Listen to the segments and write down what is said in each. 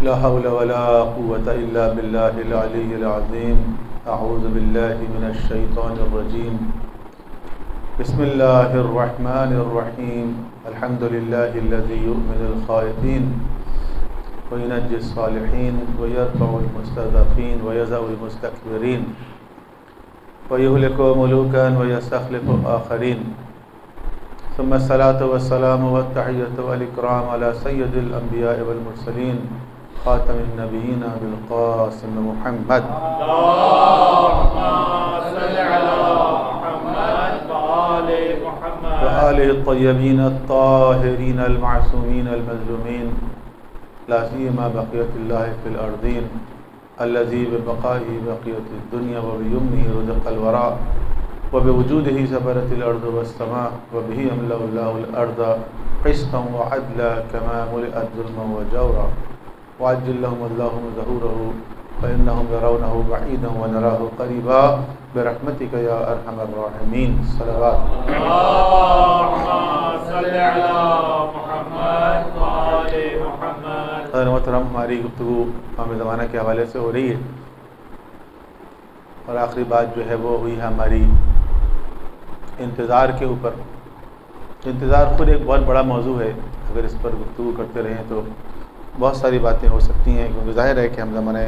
لا حول ولا قوة إلا بالله العلي العظيم. أعوذ بالله من الشيطان الرجيم. بسم الله الرحمن الرحيم. الحمد لله الذي يؤمن الخائفين وينجي الصالحين ويرفع المستضعفين ويذل المستكبرين ويهلك ملوكا ويستخلف آخرين. ثم الصلاة والسلام والتحية والإكرام على سيد الأنبياء والمرسلين خاتم النبيين بالقاسم محمد. اللهم صل على محمد وآله الطيبين الطاهرين المعصومين المظلومين، لا سيما بقية الله في الأرضين الذي ببقائه بقية الدنيا وبيمنه رزق الوراء وبوجوده سبرت الأرض والسماء وبه يملأ الله الأرض قسطا وعدلا كما ملئت ظلما وجورا. وعجل لهم اللهم ظهوره فإنهم يرونه بعيدا ونراه قريبا برحمتك يا أرحم الراحمين. صلوات. اللهم صل على محمد وآل محمد. محترم، ہماری گفتگو امام زمانہ کے حوالے سے ہو رہی ہے، اور آخری بات جو ہے وہ ہوئی ہے ہماری انتظار کے اوپر. انتظار خود ایک بہت بڑا موضوع ہے. اگر اس پر گفتگو کرتے رہیں تو بہت ساری باتیں ہو سکتی ہیں، کیونکہ ظاہر ہے کہ ہم زمانے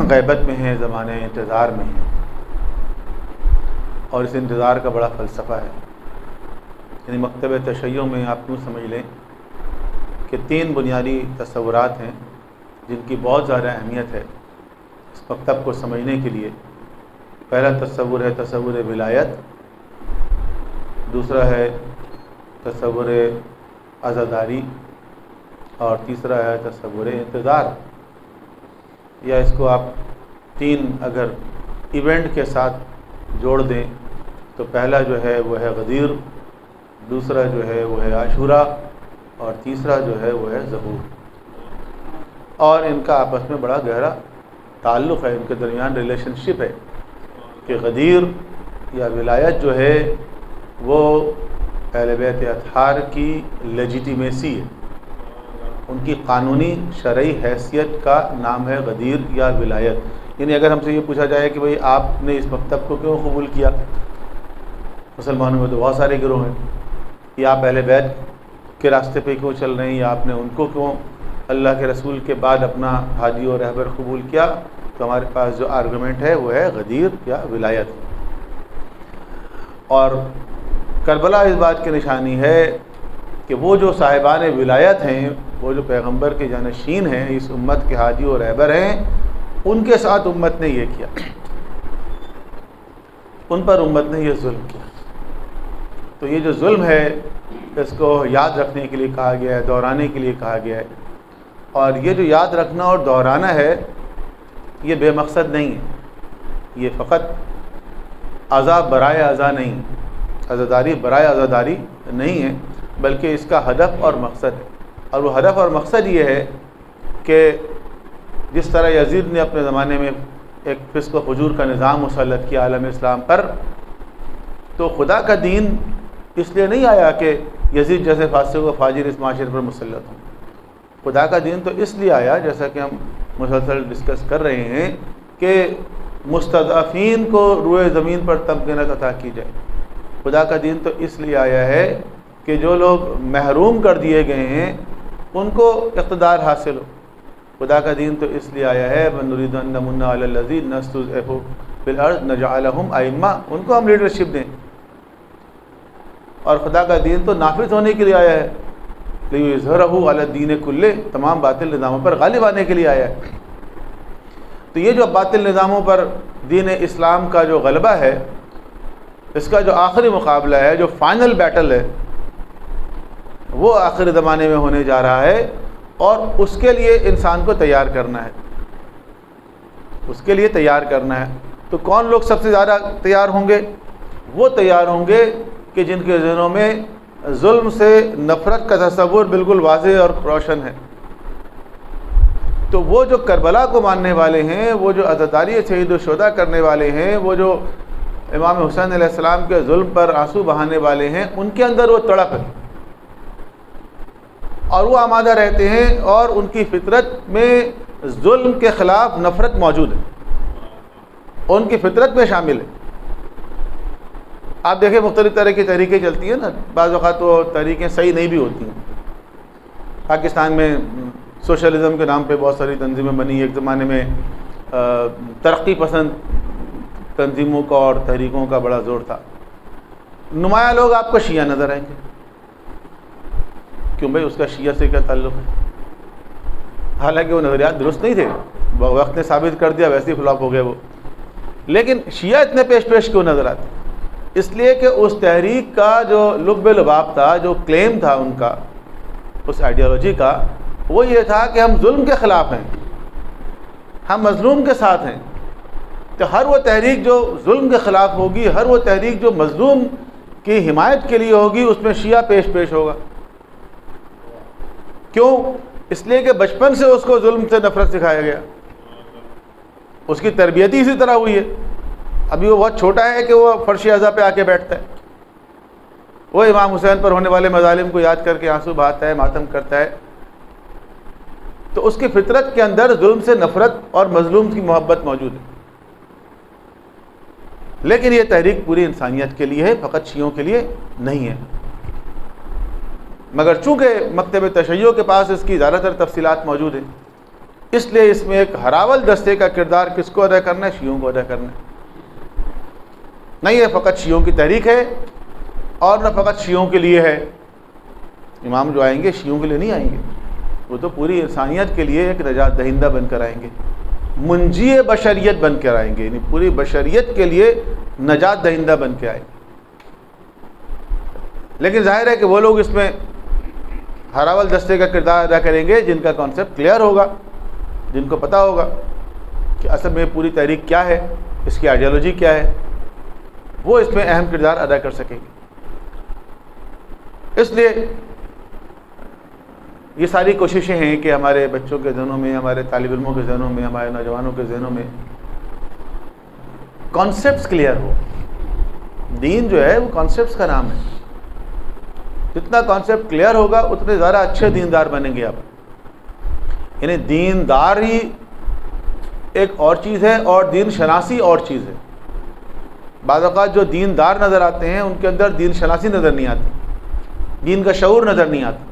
غیبت میں ہیں، زمانے انتظار میں ہیں، اور اس انتظار کا بڑا فلسفہ ہے. یعنی مکتب تشیع میں آپ کیوں سمجھ لیں کہ 3 بنیادی تصورات ہیں جن کی بہت زیادہ اہمیت ہے اس مکتب کو سمجھنے کے لیے. پہلا تصور ہے تصور ولایت، دوسرا ہے تصور عزاداری، اور تیسرا ہے تصور انتظار. یا اس کو آپ 3 اگر ایونٹ کے ساتھ جوڑ دیں تو پہلا جو ہے وہ ہے غدیر، دوسرا جو ہے وہ ہے عاشورہ، اور تیسرا جو ہے وہ ہے ظہور. اور ان کا آپس میں بڑا گہرا تعلق ہے، ان کے درمیان ریلیشن شپ ہے کہ غدیر یا ولایت جو ہے وہ اہل بیت اطہار کی لیجیٹیمیسی ہے، ان کی قانونی شرعی حیثیت کا نام ہے غدیر یا ولایت. یعنی اگر ہم سے یہ پوچھا جائے کہ بھئی آپ نے اس مکتب کو کیوں قبول کیا، مسلمانوں میں تو بہت سارے گروہ ہیں، یا آپ اہل بیت کے راستے پہ کیوں چل رہے ہیں، یا آپ نے ان کو کیوں اللہ کے رسول کے بعد اپنا ہادی اور رہبر قبول کیا، تو ہمارے پاس جو آرگومنٹ ہے وہ ہے غدیر یا ولایت. اور کربلا اس بات کی نشانی ہے کہ وہ جو صاحبان ولایت ہیں، وہ جو پیغمبر کے جانشین ہیں، اس امت کے ہادی اور رہبر ہیں، ان کے ساتھ امت نے یہ کیا، ان پر امت نے یہ ظلم کیا. تو یہ جو ظلم ہے اس کو یاد رکھنے کے لیے کہا گیا ہے، دہرانے کے لیے کہا گیا ہے. اور یہ جو یاد رکھنا اور دہرانا ہے یہ بے مقصد نہیں ہے، یہ فقط عزا برائے عزا نہیں، عزاداری برائے عزاداری نہیں ہے، بلکہ اس کا ہدف اور مقصد ہے. اور وہ ہدف اور مقصد یہ ہے کہ جس طرح یزید نے اپنے زمانے میں ایک فسق و فجور کا نظام مسلط کیا عالم اسلام پر، تو خدا کا دین اس لیے نہیں آیا کہ یزید جیسے فاسق و فاجر اس معاشرے پر مسلط ہوں. خدا کا دین تو اس لیے آیا، جیسا کہ ہم مسلسل ڈسکس کر رہے ہیں، کہ مستضعفین کو روئے زمین پر تمکینت عطا کی جائے. خدا کا دین تو اس لیے آیا ہے کہ جو لوگ محروم کر دیے گئے ہیں ان کو اقتدار حاصل ہو. خدا کا دین تو اس لیے آیا ہے وَنُرِيدُ أَن نَّمُنَّ عَلَى الَّذِينَ نَسْتُضْعِفُ فِي الْأَرْضِ نَجْعَلَهُمْ أَئِمَّةً، ان کو ہم لیڈرشپ دیں. اور خدا کا دین تو نافذ ہونے کے لیے آیا ہے، لِيُظْهِرَهُ عَلَى الدِّينِ كُلِّهِ، تمام باطل نظاموں پر غالب آنے کے لیے آیا ہے. تو یہ جو باطل نظاموں پر دین اسلام کا جو غلبہ ہے، اس کا جو آخری مقابلہ ہے، جو فائنل بیٹل ہے، وہ آخر زمانے میں ہونے جا رہا ہے. اور اس کے لیے انسان کو تیار کرنا ہے، اس کے لیے تیار کرنا ہے. تو کون لوگ سب سے زیادہ تیار ہوں گے؟ وہ تیار ہوں گے کہ جن کے ذہنوں میں ظلم سے نفرت کا تصور بالکل واضح اور روشن ہے. تو وہ جو کربلا کو ماننے والے ہیں، وہ جو عزاداری شہید و شہدا کرنے والے ہیں، وہ جو امام حسین علیہ السلام کے ظلم پر آنسو بہانے والے ہیں، ان کے اندر وہ تڑپ ہے. اور وہ آمادہ رہتے ہیں اور ان کی فطرت میں ظلم کے خلاف نفرت موجود ہے، ان کی فطرت میں شامل ہے۔ آپ دیکھیں مختلف طرح کی تحریکیں چلتی ہیں نا، بعض اوقات وہ تحریکیں صحیح نہیں بھی ہوتی ہیں۔ پاکستان میں سوشلزم کے نام پہ بہت ساری تنظیمیں بنی، ایک زمانے میں ترقی پسند تنظیموں کا اور تحریکوں کا بڑا زور تھا۔ نمایاں لوگ آپ کو شیعہ نظر آئیں گے، کیوں بھائی اس کا شیعہ سے کیا تعلق ہے؟ حالانکہ وہ نظریات درست نہیں تھے، وقت نے ثابت کر دیا، ویسے ہی فلاپ ہو گئے وہ۔ لیکن شیعہ اتنے پیش کیوں نظر آتے؟ اس لیے کہ اس تحریک کا جو لب لباب تھا، جو کلیم تھا ان کا، اس آئیڈیالوجی کا، وہ یہ تھا کہ ہم ظلم کے خلاف ہیں، ہم مظلوم کے ساتھ ہیں۔ تو ہر وہ تحریک جو ظلم کے خلاف ہوگی، ہر وہ تحریک جو مظلوم کی حمایت کے لیے ہوگی، اس میں شیعہ پیش ہوگا۔ کیوں؟ اس لیے کہ بچپن سے اس کو ظلم سے نفرت سکھایا گیا، اس کی تربیت ہی اسی طرح ہوئی ہے۔ ابھی وہ بہت چھوٹا ہے کہ وہ فرش اعضا پہ آ کے بیٹھتا ہے، وہ امام حسین پر ہونے والے مظالم کو یاد کر کے آنسو بہاتا ہے، ماتم کرتا ہے۔ تو اس کی فطرت کے اندر ظلم سے نفرت اور مظلوم کی محبت موجود ہے۔ لیکن یہ تحریک پوری انسانیت کے لیے ہے، فقط شیعوں کے لیے نہیں ہے۔ مگر چونکہ مکتب تشیع کے پاس اس کی زیادہ تر تفصیلات موجود ہیں، اس لیے اس میں ایک ہراول دستے کا کردار کس کو ادا کرنا ہے؟ شیعوں کو ادا کرنا ہے۔ نہیں یہ فقط شیعوں کی تحریک ہے اور نہ فقط شیعوں کے لیے ہے۔ امام جو آئیں گے شیعوں کے لیے نہیں آئیں گے، وہ تو پوری انسانیت کے لیے ایک نجات دہندہ بن کر آئیں گے، منجی بشریت بن کر آئیں گے، یعنی پوری بشریت کے لیے نجات دہندہ بن کے آئیں گے۔ لیکن ظاہر ہے کہ وہ لوگ اس میں ہراول دستے کا کردار ادا کریں گے جن کا کانسیپٹ کلیئر ہوگا، جن کو پتہ ہوگا کہ اصل میں پوری تحریک کیا ہے، اس کی آئیڈیالوجی کیا ہے، وہ اس میں اہم کردار ادا کر سکیں گے۔ اس لیے یہ ساری کوششیں ہیں کہ ہمارے بچوں کے ذہنوں میں، ہمارے طالب علموں کے ذہنوں میں، ہمارے نوجوانوں کے ذہنوں میں کانسیپٹس کلیئر ہو۔ دین جو ہے وہ کانسیپٹس کا نام ہے، جتنا کانسیپٹ کلیئر ہوگا اتنے زیادہ اچھے دیندار بنیں گے آپ۔ یعنی دیندار ہی ایک اور چیز ہے اور دین شناسی اور چیز ہے۔ بعض اوقات جو دیندار نظر آتے ہیں ان کے اندر دین شناسی نظر نہیں آتی، دین کا شعور نظر نہیں آتا۔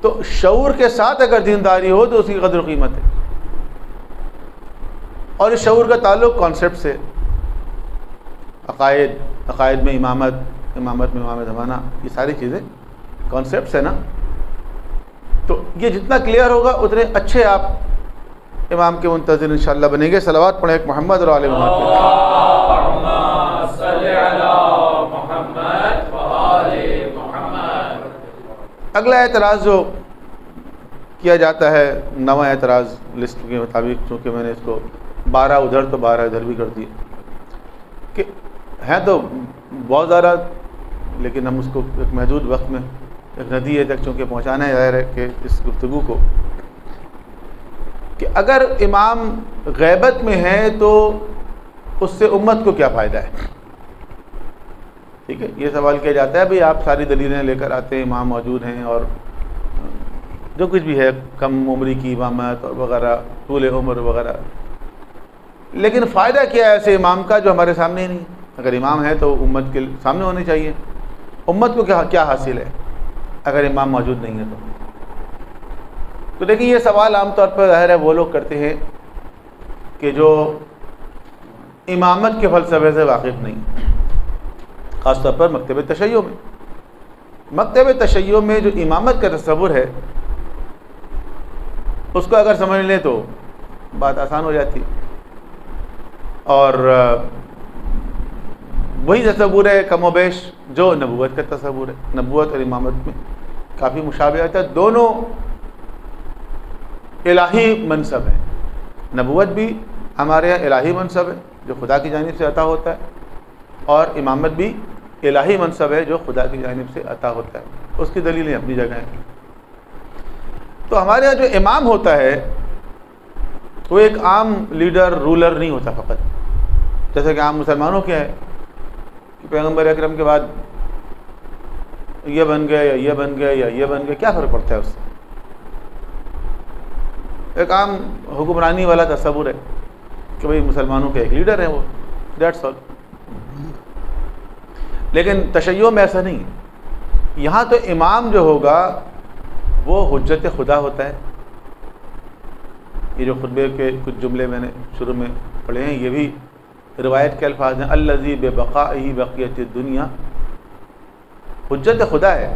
تو شعور کے ساتھ اگر دینداری ہو تو اس کی قدر و قیمت ہے، اور اس شعور کا تعلق کانسیپٹ سے، عقائد میں امامت میں امام زمانہ، یہ ساری چیزیں کانسیپٹس ہیں نا۔ تو یہ جتنا کلیئر ہوگا اتنے اچھے آپ امام کے منتظر انشاءاللہ بنیں گے۔ صلوات پڑھیں ایک محمد اور آل محمد پہ۔ اللہم صلی علی محمد و آل محمد۔ اگلا اعتراض جو کیا جاتا ہے، نواں اعتراض لسٹ کے مطابق، چونکہ میں نے اس کو 12 ادھر تو 12 ادھر بھی کر دیے، کہ ہیں تو بہت زیادہ، لیکن ہم اس کو ایک محدود وقت میں ایک ندیے تک چونکہ پہنچانا ہے، ظاہر ہے کہ اس گفتگو کو، کہ اگر امام غیبت میں ہے تو اس سے امت کو کیا فائدہ ہے؟ ٹھیک ہے، یہ سوال کیا جاتا ہے، بھئی آپ ساری دلیلیں لے کر آتے ہیں، امام موجود ہیں اور جو کچھ بھی ہے، کم عمری کی امامت اور وغیرہ، طول عمر وغیرہ، لیکن فائدہ کیا ہے ایسے امام کا جو ہمارے سامنے ہی نہیں؟ اگر امام ہے تو امت کے سامنے ہونے چاہیے، امت کو کیا حاصل ہے اگر امام موجود نہیں ہے تو دیکھیں یہ سوال عام طور پر ظاہر ہے وہ لوگ کرتے ہیں کہ جو امامت کے فلسفے سے واقف نہیں، خاص طور پر مکتب تشیع میں۔ مکتب تشیع میں جو امامت کا تصور ہے اس کو اگر سمجھ لیں تو بات آسان ہو جاتی، اور وہی تصور ہے کم و بیش جو نبوت کا تصور ہے۔ نبوت اور امامت میں کافی مشابہت ہے، دونوں الہی منصب ہیں۔ نبوت بھی ہمارے یہاں الہی منصب ہے جو خدا کی جانب سے عطا ہوتا ہے، اور امامت بھی الہی منصب ہے جو خدا کی جانب سے عطا ہوتا ہے، اس کی دلیلیں اپنی جگہ ہیں۔ تو ہمارے یہاں جو امام ہوتا ہے وہ ایک عام لیڈر رولر نہیں ہوتا فقط، جیسا کہ عام مسلمانوں کے ہے کہ پیغمبر اکرم کے بعد یہ بن گئے یا یہ بن گئے یا یہ بن گئے، کیا فرق پڑتا ہے اس سے؟ ایک عام حکمرانی والا تصور ہے کہ بھئی مسلمانوں کے ایک لیڈر ہیں وہ، دیٹس آل۔ لیکن تشیع میں ایسا نہیں ہے، یہاں تو امام جو ہوگا وہ حجت خدا ہوتا ہے۔ یہ جو خطبے کے کچھ جملے میں نے شروع میں پڑھے ہیں یہ بھی روایت کے الفاظ ہیں، الذی ببقائہ بقیت الدنیا، حجت خدا ہے۔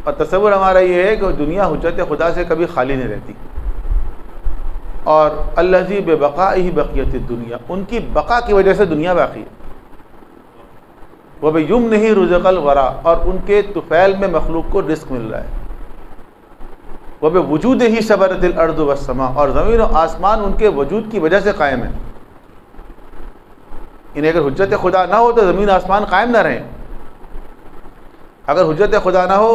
اور تصور ہمارا یہ ہے کہ دنیا حجت خدا سے کبھی خالی نہیں رہتی، اور الذی ببقائہ بقیت الدنیا، ان کی بقا کی وجہ سے دنیا باقی ہے۔ وَبِيُمْنِهِ رُزِقَ الْوَرَىٰ، اور ان کے طفیل میں مخلوق کو رزق مل رہا ہے۔ وَبِوُجُودِهِ ثَبَتَتِ الْأَرْضُ وَالسَّمَاءُ، اور زمین و آسمان ان کے وجود کی وجہ سے قائم ہے۔ انہیں اگر حجت خدا نہ ہو تو زمین آسمان قائم نہ رہیں۔ اگر حجت خدا نہ ہو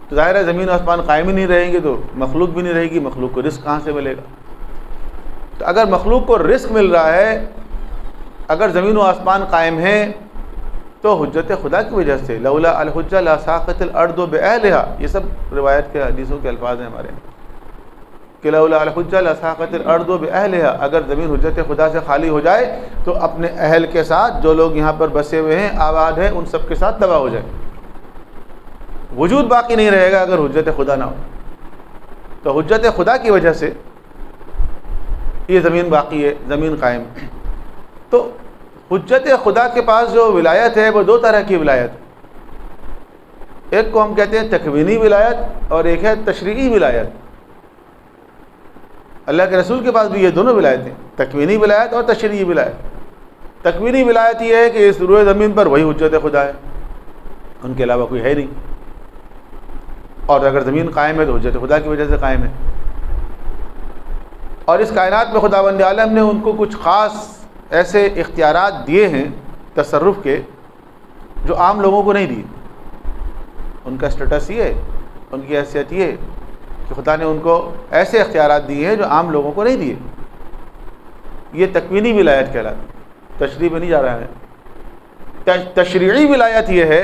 تو ظاہر ہے زمین و آسمان قائم ہی نہیں رہیں گے، تو مخلوق بھی نہیں رہے گی، مخلوق کو رزق کہاں سے ملے گا؟ تو اگر مخلوق کو رزق مل رہا ہے، اگر زمین و آسمان قائم ہیں تو حجت خدا کی وجہ سے، لولا الحجہ لساقت الارض باہلها، یہ سب روایت کے حدیثوں کے الفاظ ہیں ہمارے کہ لولا الحجہ لساقت الارض باہلها، اگر زمین حجت خدا سے خالی ہو جائے تو اپنے اہل کے ساتھ، جو لوگ یہاں پر بسے ہوئے ہیں آباد ہیں، ان سب کے ساتھ تباہ ہو جائے۔ وجود باقی نہیں رہے گا اگر حجت خدا نہ ہو۔ تو حجت خدا کی وجہ سے یہ زمین باقی ہے، زمین قائم ہے۔ تو حجت خدا کے پاس جو ولایت ہے وہ دو طرح کی ولایت ہے، ایک کو ہم کہتے ہیں تکوینی ولایت اور ایک ہے تشریعی ولایت۔ اللہ کے رسول کے پاس بھی یہ دونوں ولایتیں، تکوینی ولایت اور تشریعی ولایت۔ تکوینی ولایت یہ ہے کہ اس روئے زمین پر وہی حجت خدا ہے، ان کے علاوہ کوئی ہے نہیں، اور اگر زمین قائم ہے تو حجت خدا کی وجہ سے قائم ہے۔ اور اس کائنات میں خداوند عالم نے ان کو کچھ خاص ایسے اختیارات دیے ہیں تصرف کے جو عام لوگوں کو نہیں دیے۔ ان کا اسٹیٹس یہ ہے، ان کی حیثیت یہ ہے کہ خدا نے ان کو ایسے اختیارات دیے ہیں جو عام لوگوں کو نہیں دیے۔ یہ تکوینی ولایت کہلاتی ہے، تشریح میں نہیں جا رہا ہے۔ تشریعی ولایت یہ ہے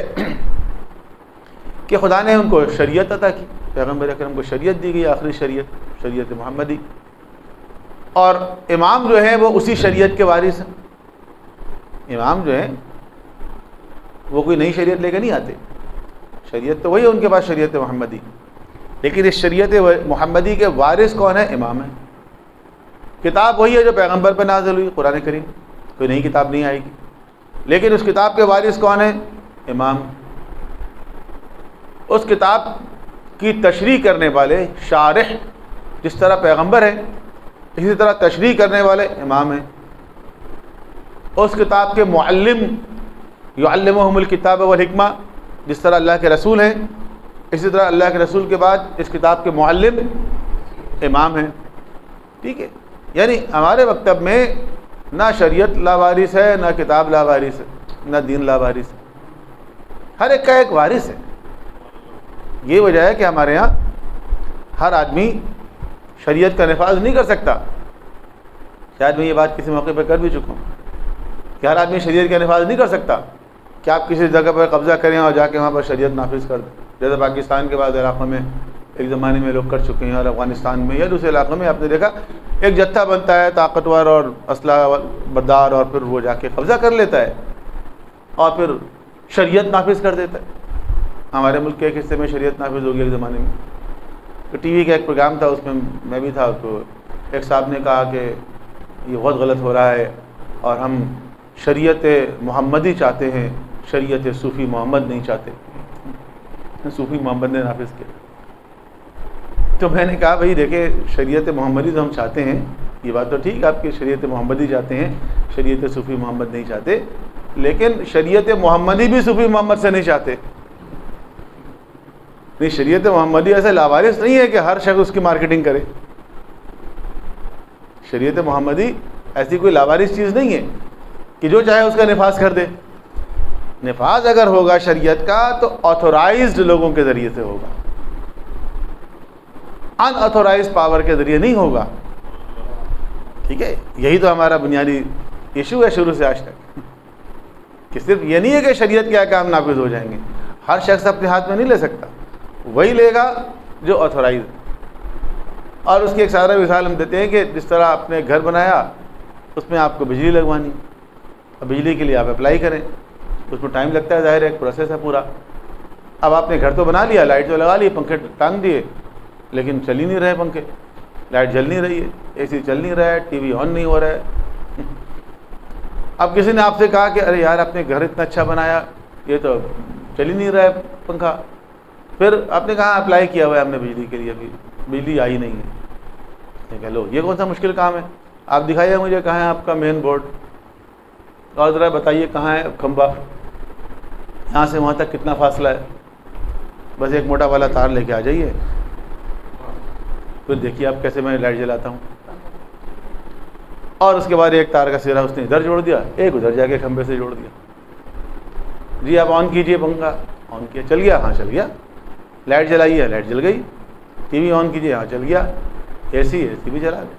کہ خدا نے ان کو شریعت عطا کی، پیغمبر اکرم کو شریعت دی گئی، آخری شریعت، شریعت محمدی، اور امام جو ہیں وہ اسی شریعت کے وارث ہیں۔ امام جو ہیں وہ کوئی نئی شریعت لے کے نہیں آتے، شریعت تو وہی ہے ان کے پاس، شریعت محمدی، لیکن اس شریعت محمدی کے وارث کون ہے؟ امام ہیں۔ کتاب وہی ہے جو پیغمبر پہ نازل ہوئی، قرآن کریم، کوئی نئی کتاب نہیں آئے گی، لیکن اس کتاب کے وارث کون ہیں؟ امام۔ اس کتاب کی تشریح کرنے والے شارح جس طرح پیغمبر ہیں، اسی طرح تشریح کرنے والے امام ہیں۔ اس کتاب کے معلم، یعلمہم الکتاب والحکمہ، جس طرح اللہ کے رسول ہیں، اسی طرح اللہ کے رسول کے بعد اس کتاب کے معلم امام ہیں۔ ٹھیک ہے، یعنی ہمارے مکتب میں نہ شریعت لاوارث ہے، نہ کتاب لاوارث ہے، نہ دین لاوارث ہے، ہر ایک کا ایک وارث ہے۔ یہ وجہ ہے کہ ہمارے ہاں ہر آدمی شریعت کا نفاذ نہیں کر سکتا۔ شاید میں یہ بات کسی موقع پہ کر بھی چکا ہوں کہ ہر آدمی شریعت کا نفاذ نہیں کر سکتا کہ آپ کسی جگہ پر قبضہ کریں اور جا کے وہاں پر شریعت نافذ کر دیں، جیسے پاکستان کے بعض علاقوں میں ایک زمانے میں لوگ کر چکے ہیں، اور افغانستان میں یا دوسرے علاقوں میں آپ نے دیکھا ایک جتھا بنتا ہے طاقتور اور اسلحہ بردار، اور پھر وہ جا کے قبضہ کر لیتا ہے اور پھر شریعت نافذ کر دیتا ہے۔ ہمارے ملک کے ایک حصے میں شریعت نافذ ہوگی ایک زمانے میں، تو ٹی وی کا ایک پروگرام تھا، اس میں میں بھی تھا، تو ایک صاحب نے کہا کہ یہ بہت غلط ہو رہا ہے اور ہم شریعت محمدی چاہتے ہیں، شریعت صوفی محمد نہیں چاہتے۔ صوفی محمد نے نافذ کیا۔ تو میں نے کہا بھائی دیکھیں، شریعت محمدی تو ہم چاہتے ہیں، یہ بات تو ٹھیک ہے آپ کی شریعت محمدی چاہتے ہیں، شریعت صوفی محمد نہیں چاہتے، لیکن شریعت محمدی بھی صوفی محمد سے نہیں چاہتے۔ نہیں، شریعت محمدی ایسے لاوارث نہیں ہے کہ ہر شخص اس کی مارکیٹنگ کرے۔ شریعت محمدی ایسی کوئی لاوارث چیز نہیں ہے کہ جو چاہے اس کا نفاذ کر دے۔ نفاذ اگر ہوگا شریعت کا تو آتھورائزڈ لوگوں کے ذریعے سے ہوگا، ان آتھورائزڈ پاور کے ذریعے نہیں ہوگا۔ ٹھیک ہے، یہی تو ہمارا بنیادی ایشو ہے شروع سے آج تک، کہ صرف یہ نہیں ہے کہ شریعت کے احکام نافذ ہو جائیں گے، ہر شخص اپنے ہاتھ میں نہیں لے سکتا، وہی لے گا جو آتھورائز۔ اور اس کی ایک سادہ مثال ہم دیتے ہیں کہ جس طرح آپ نے گھر بنایا، اس میں آپ کو بجلی لگوانی، اب بجلی کے لیے آپ اپلائی کریں، اس میں ٹائم لگتا ہے، ظاہر ہے ایک پروسیس ہے پورا۔ اب آپ نے گھر تو بنا لیا، لائٹ تو لگا لی، پنکھے ٹانگ دیے، لیکن چل ہی نہیں رہے پنکھے، لائٹ جل نہیں رہی ہے، اے سی چل نہیں رہا ہے، ٹی وی آن نہیں ہو رہا ہے۔ اب کسی نے آپ سے کہا کہ ارے یار آپ نے گھر اتنا اچھا بنایا، یہ تو چل ہی نہیں رہا ہے پنکھا، پھر آپ نے کہا اپلائی کیا ہوا ہے ہم نے بجلی کے لیے، ابھی بجلی آئی نہیں ہے۔ کہ لو یہ کون سا مشکل کام ہے، آپ دکھائیے مجھے کہاں ہے آپ کا مین بورڈ، اور ذرا بتائیے کہاں ہے کھمبا، یہاں سے وہاں تک کتنا فاصلہ ہے، بس ایک موٹا والا تار لے کے آ جائیے، پھر دیکھیے آپ کیسے میں لائٹ جلاتا ہوں۔ اور اس کے بعد ایک تار کا سرا اس نے ادھر جوڑ دیا، ایک ادھر جا کے کھمبے سے جوڑ دیا، جی آپ آن کیجئے پنکھا، آن کیا، چل گیا، ہاں چل گیا، لائٹ جلائیے، لائٹ جل گئی، ٹی وی آن کیجئے، ہاں چل گیا، اے سی بھی چلا گیا۔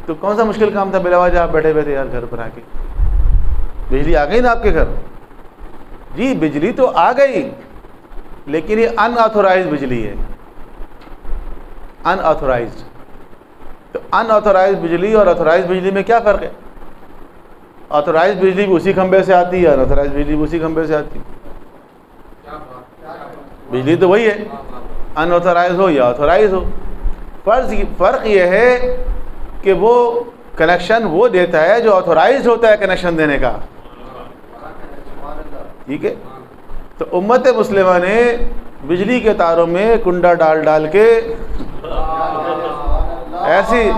تو کون سا مشکل کام تھا، بلا وجہ آپ بیٹھے بیٹھے یار گھر بنا کے، بجلی آ گئی نا آپ کے گھر، جی بجلی تو آ گئی، لیکن یہ ان آتھورائزڈ بجلی ہے، ان آتھورائزڈ۔ تو ان آتھورائزڈ بجلی اور آتھورائزڈ بجلی میں کیا فرق ہے؟ آتھورائزڈ بجلی بھی اسی کھمبے سے آتی ہے، ان آتھورائزڈ بجلی بھی اسی کھمبے سے آتی ہے، بجلی تو وہی ہے، ان آتھورائزڈ ہو یا آتھورائزڈ ہو۔ فرق یہ ہے کہ وہ کنیکشن وہ دیتا ہے جو آتھورائزڈ ہوتا ہے کنیکشن دینے کا، ٹھیک ہے۔ تو امت مسلمہ نے بجلی کے تاروں میں کنڈا ڈال ڈال کے ایسی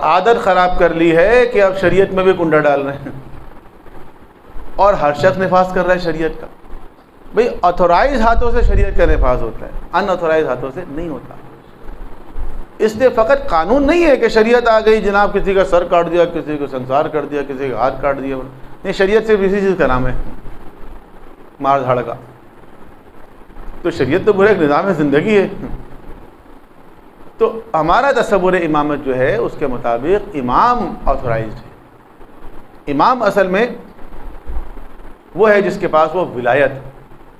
عادت خراب کر لی ہے کہ اب شریعت میں بھی کنڈا ڈال رہے ہیں، اور ہر شخص نفاذ کر رہا ہے شریعت کا۔ بھئی آتھورائز ہاتھوں سے شریعت کا نفاذ ہوتا ہے، ان آتھورائز ہاتھوں سے نہیں ہوتا۔ اس لیے فقط قانون نہیں ہے کہ شریعت آ گئی جناب کسی کا سر کاٹ دیا، کسی کو سنسار کر دیا، کسی کا ہاتھ کاٹ دیا، نہیں، شریعت صرف اسی چیز کا نام ہے، مار دھاڑ کا۔ تو شریعت تو پورا ایک نظام زندگی ہے۔ تو ہمارا تصور امامت جو ہے اس کے مطابق امام آتھورائزڈ ہے۔ امام اصل میں وہ ہے جس کے پاس وہ ولایت،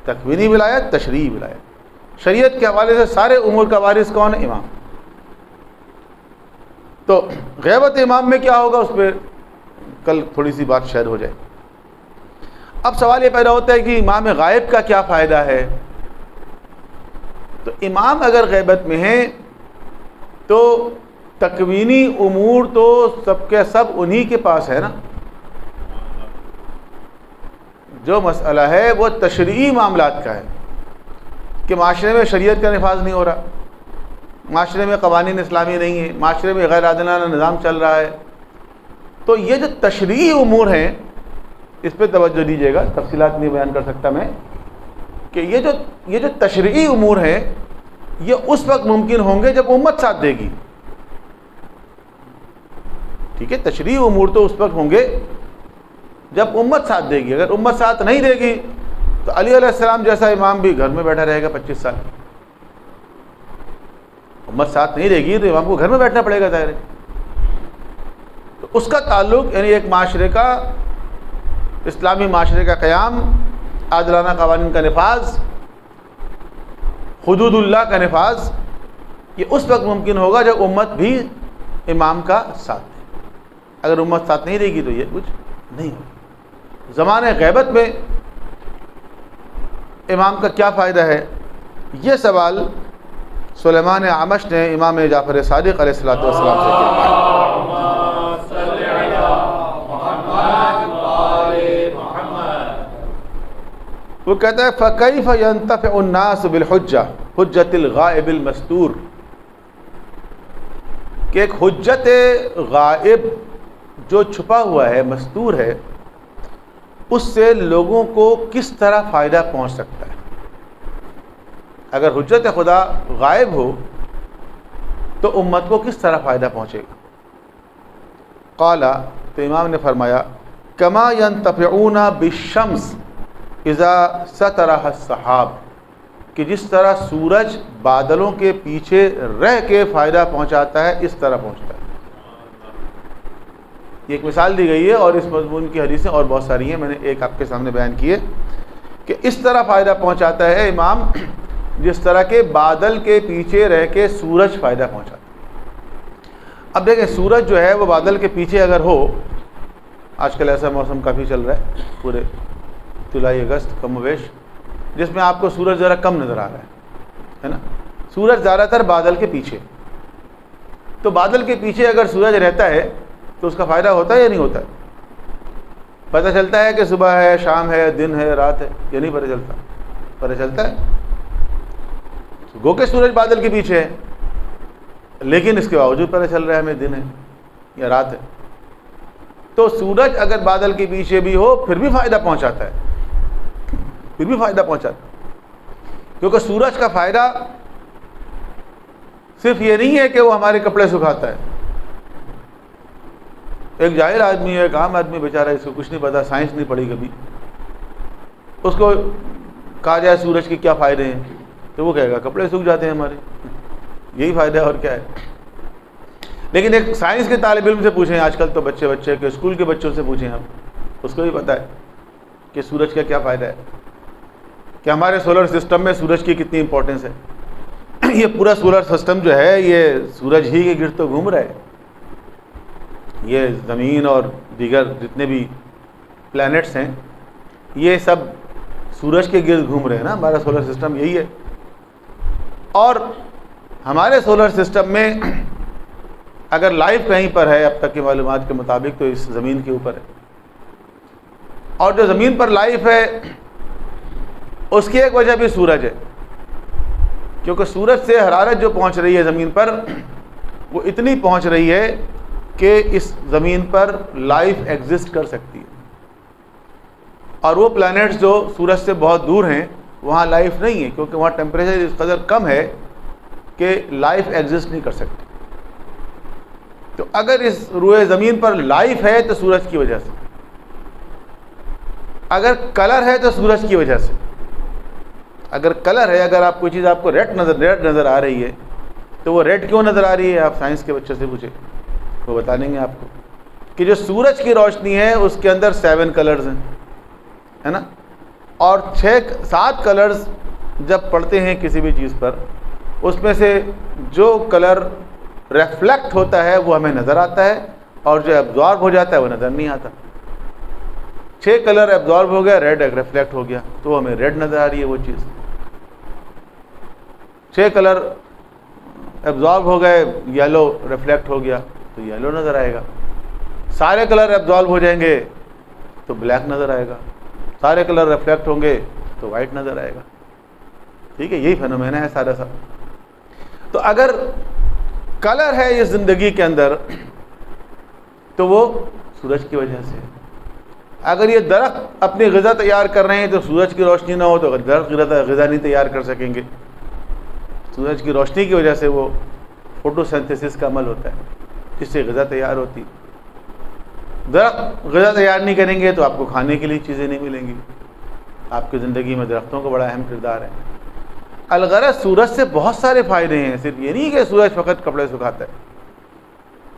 تکوینی ولایت، تشریعی ولایت، شریعت کے حوالے سے سارے امور کا وارث کون ہے؟ امام۔ تو غیبت امام میں کیا ہوگا، اس پہ کل تھوڑی سی بات شاید ہو جائے۔ اب سوال یہ پیدا ہوتا ہے کہ امام غائب کا کیا فائدہ ہے؟ تو امام اگر غیبت میں ہے تو تکوینی امور تو سب کے سب انہی کے پاس ہے نا۔ جو مسئلہ ہے وہ تشریعی معاملات کا ہے کہ معاشرے میں شریعت کا نفاذ نہیں ہو رہا، معاشرے میں قوانین اسلامی نہیں ہیں، معاشرے میں غیر عادلانہ نظام چل رہا ہے۔ تو یہ جو تشریعی امور ہیں اس پہ توجہ دیجیے گا، تفصیلات نہیں بیان کر سکتا میں، کہ یہ جو تشریعی امور ہیں یہ اس وقت ممکن ہوں گے جب امت ساتھ دے گی، ٹھیک ہے۔ تشریعی امور تو اس وقت ہوں گے جب امت ساتھ دے گی۔ اگر امت ساتھ نہیں دے گی تو علی علیہ السلام جیسا امام بھی گھر میں بیٹھا رہے گا 25 سال۔ امت ساتھ نہیں دے گی تو امام کو گھر میں بیٹھنا پڑے گا، ظاہر ہے۔ تو اس کا تعلق یعنی ایک معاشرے کا، اسلامی معاشرے کا قیام، عادلانہ قوانین کا نفاذ، حدود اللہ کا نفاذ، یہ اس وقت ممکن ہوگا جب امت بھی امام کا ساتھ دے۔ اگر امت ساتھ نہیں دے گی تو یہ کچھ نہیں ہوگا۔ زمانہ غیبت میں امام کا کیا فائدہ ہے؟ یہ سوال سلیمان اعمش نے امام جعفر صادق علیہ الصلوۃ والسلام سے کیا۔ وہ کہتا ہے فَكَيْفَ يَنْتَفِعُ النَّاسُ بِالْحُجَّةِ حجت الغائب المستور، کہ ایک حجت غائب جو چھپا ہوا ہے، مستور ہے، اس سے لوگوں کو کس طرح فائدہ پہنچ سکتا ہے۔ اگر حجت خدا غائب ہو تو امت کو کس طرح فائدہ پہنچے گا؟ قال، تو امام نے فرمایا کما ينتفعون بالشمس اذا سترها السحاب، کہ جس طرح سورج بادلوں کے پیچھے رہ کے فائدہ پہنچاتا ہے اس طرح پہنچتا ہے۔ یہ ایک مثال دی گئی ہے، اور اس مضمون کی حدیثیں اور بہت ساری ہیں، میں نے ایک آپ کے سامنے بیان کی ہے کہ اس طرح فائدہ پہنچاتا ہے امام جس طرح کے بادل کے پیچھے رہ کے سورج فائدہ پہنچاتا ہے۔ اب دیکھیں سورج جو ہے وہ بادل کے پیچھے اگر ہو، آج کل ایسا موسم کافی چل رہا ہے پورے جولائی اگست کم و بیش، جس میں آپ کو سورج ذرا کم نظر آ رہا ہے نا، سورج زیادہ تر بادل کے پیچھے، تو بادل کے پیچھے اگر سورج رہتا ہے تو اس کا فائدہ ہوتا ہے یا نہیں ہوتا ہے؟ پتہ چلتا ہے کہ صبح ہے، شام ہے، دن ہے، رات ہے، یا نہیں پتہ چلتا؟ پتہ چلتا ہے، گو کہ سورج بادل کے پیچھے ہے، لیکن اس کے باوجود پتہ چل رہا ہے ہمیں دن ہے یا رات ہے۔ تو سورج اگر بادل کے پیچھے بھی ہو پھر بھی فائدہ پہنچاتا ہے، پھر بھی فائدہ پہنچاتا ہے، کیونکہ سورج کا فائدہ صرف یہ نہیں ہے کہ وہ ہمارے کپڑے سکھاتا ہے۔ ایک جاہل آدمی ہے، ایک عام آدمی بیچارہ، اس کو کچھ نہیں پتا، سائنس نہیں پڑھی کبھی، اس کو کہا جائے سورج کے کیا فائدے ہیں تو وہ کہے گا کپڑے سوکھ جاتے ہیں ہمارے، یہی فائدہ ہے اور کیا ہے۔ لیکن ایک سائنس کے طالب علم سے پوچھیں، آج کل تو بچے کے اسکول کے بچوں سے پوچھیں آپ، اس کو بھی پتہ ہے کہ سورج کا کیا فائدہ ہے، کہ ہمارے سولر سسٹم میں سورج کی کتنی امپورٹنس ہے۔ یہ پورا سولر سسٹم جو ہے یہ سورج ہی کے گرد تو گھوم رہا ہے، یہ زمین اور دیگر جتنے بھی پلانٹس ہیں یہ سب سورج کے گرد گھوم رہے ہیں نا، ہمارا سولر سسٹم یہی ہے۔ اور ہمارے سولر سسٹم میں اگر لائف کہیں پر ہے اب تک کی معلومات کے مطابق تو اس زمین کے اوپر ہے، اور جو زمین پر لائف ہے اس کی ایک وجہ بھی سورج ہے، کیونکہ سورج سے حرارت جو پہنچ رہی ہے زمین پر وہ اتنی پہنچ رہی ہے کہ اس زمین پر لائف ایگزسٹ کر سکتی ہے، اور وہ پلانٹس جو سورج سے بہت دور ہیں وہاں لائف نہیں ہے، کیونکہ وہاں ٹیمپریچر اس قدر کم ہے کہ لائف ایگزسٹ نہیں کر سکتی۔ تو اگر اس روئے زمین پر لائف ہے تو سورج کی وجہ سے، اگر کلر ہے تو سورج کی وجہ سے۔ اگر کلر ہے، اگر آپ کوئی چیز آپ کو ریڈ نظر آ رہی ہے تو وہ ریڈ کیوں نظر آ رہی ہے؟ آپ سائنس کے بچوں سے پوچھیں، وہ بتا دیں گے آپ کو کہ جو سورج کی روشنی ہے اس کے اندر 7 کلرز ہیں، ہے نا، اور 7 کلرز جب پڑتے ہیں کسی بھی چیز پر اس میں سے جو کلر ریفلیکٹ ہوتا ہے وہ ہمیں نظر آتا ہے، اور جو ایبزارب ہو جاتا ہے وہ نظر نہیں آتا۔ 6 کلر ایبزارب ہو گیا، ریڈ ریفلیکٹ ہو گیا تو ہمیں ریڈ نظر آ رہی ہے وہ چیز۔ 6 کلر ایبزارب ہو گئے، یلو ریفلیکٹ ہو گیا تو یلو نظر آئے گا۔ سارے کلر ایبزارب ہو جائیں گے تو بلیک نظر آئے گا، سارے کلر ریفلیکٹ ہوں گے تو وائٹ نظر آئے گا۔ ٹھیک ہے، یہی فینومینا ہے سارا سا۔ تو اگر کلر ہے اس زندگی کے اندر تو وہ سورج کی وجہ سے۔ اگر یہ درخت اپنی غذا تیار کر رہے ہیں تو سورج کی روشنی نہ ہو تو درخت غذا نہیں تیار کر سکیں گے، سورج کی روشنی کی وجہ سے وہ فوٹو سینتھیسس کا عمل ہوتا ہے جس سے غذا تیار ہوتی۔ درخت غذا تیار نہیں کریں گے تو آپ کو کھانے کے لیے چیزیں نہیں ملیں گی۔ آپ کی زندگی میں درختوں کا بڑا اہم کردار ہے۔ الغرض سورج سے بہت سارے فائدے ہیں، صرف یہ نہیں کہ سورج فقط کپڑے سکھاتا ہے۔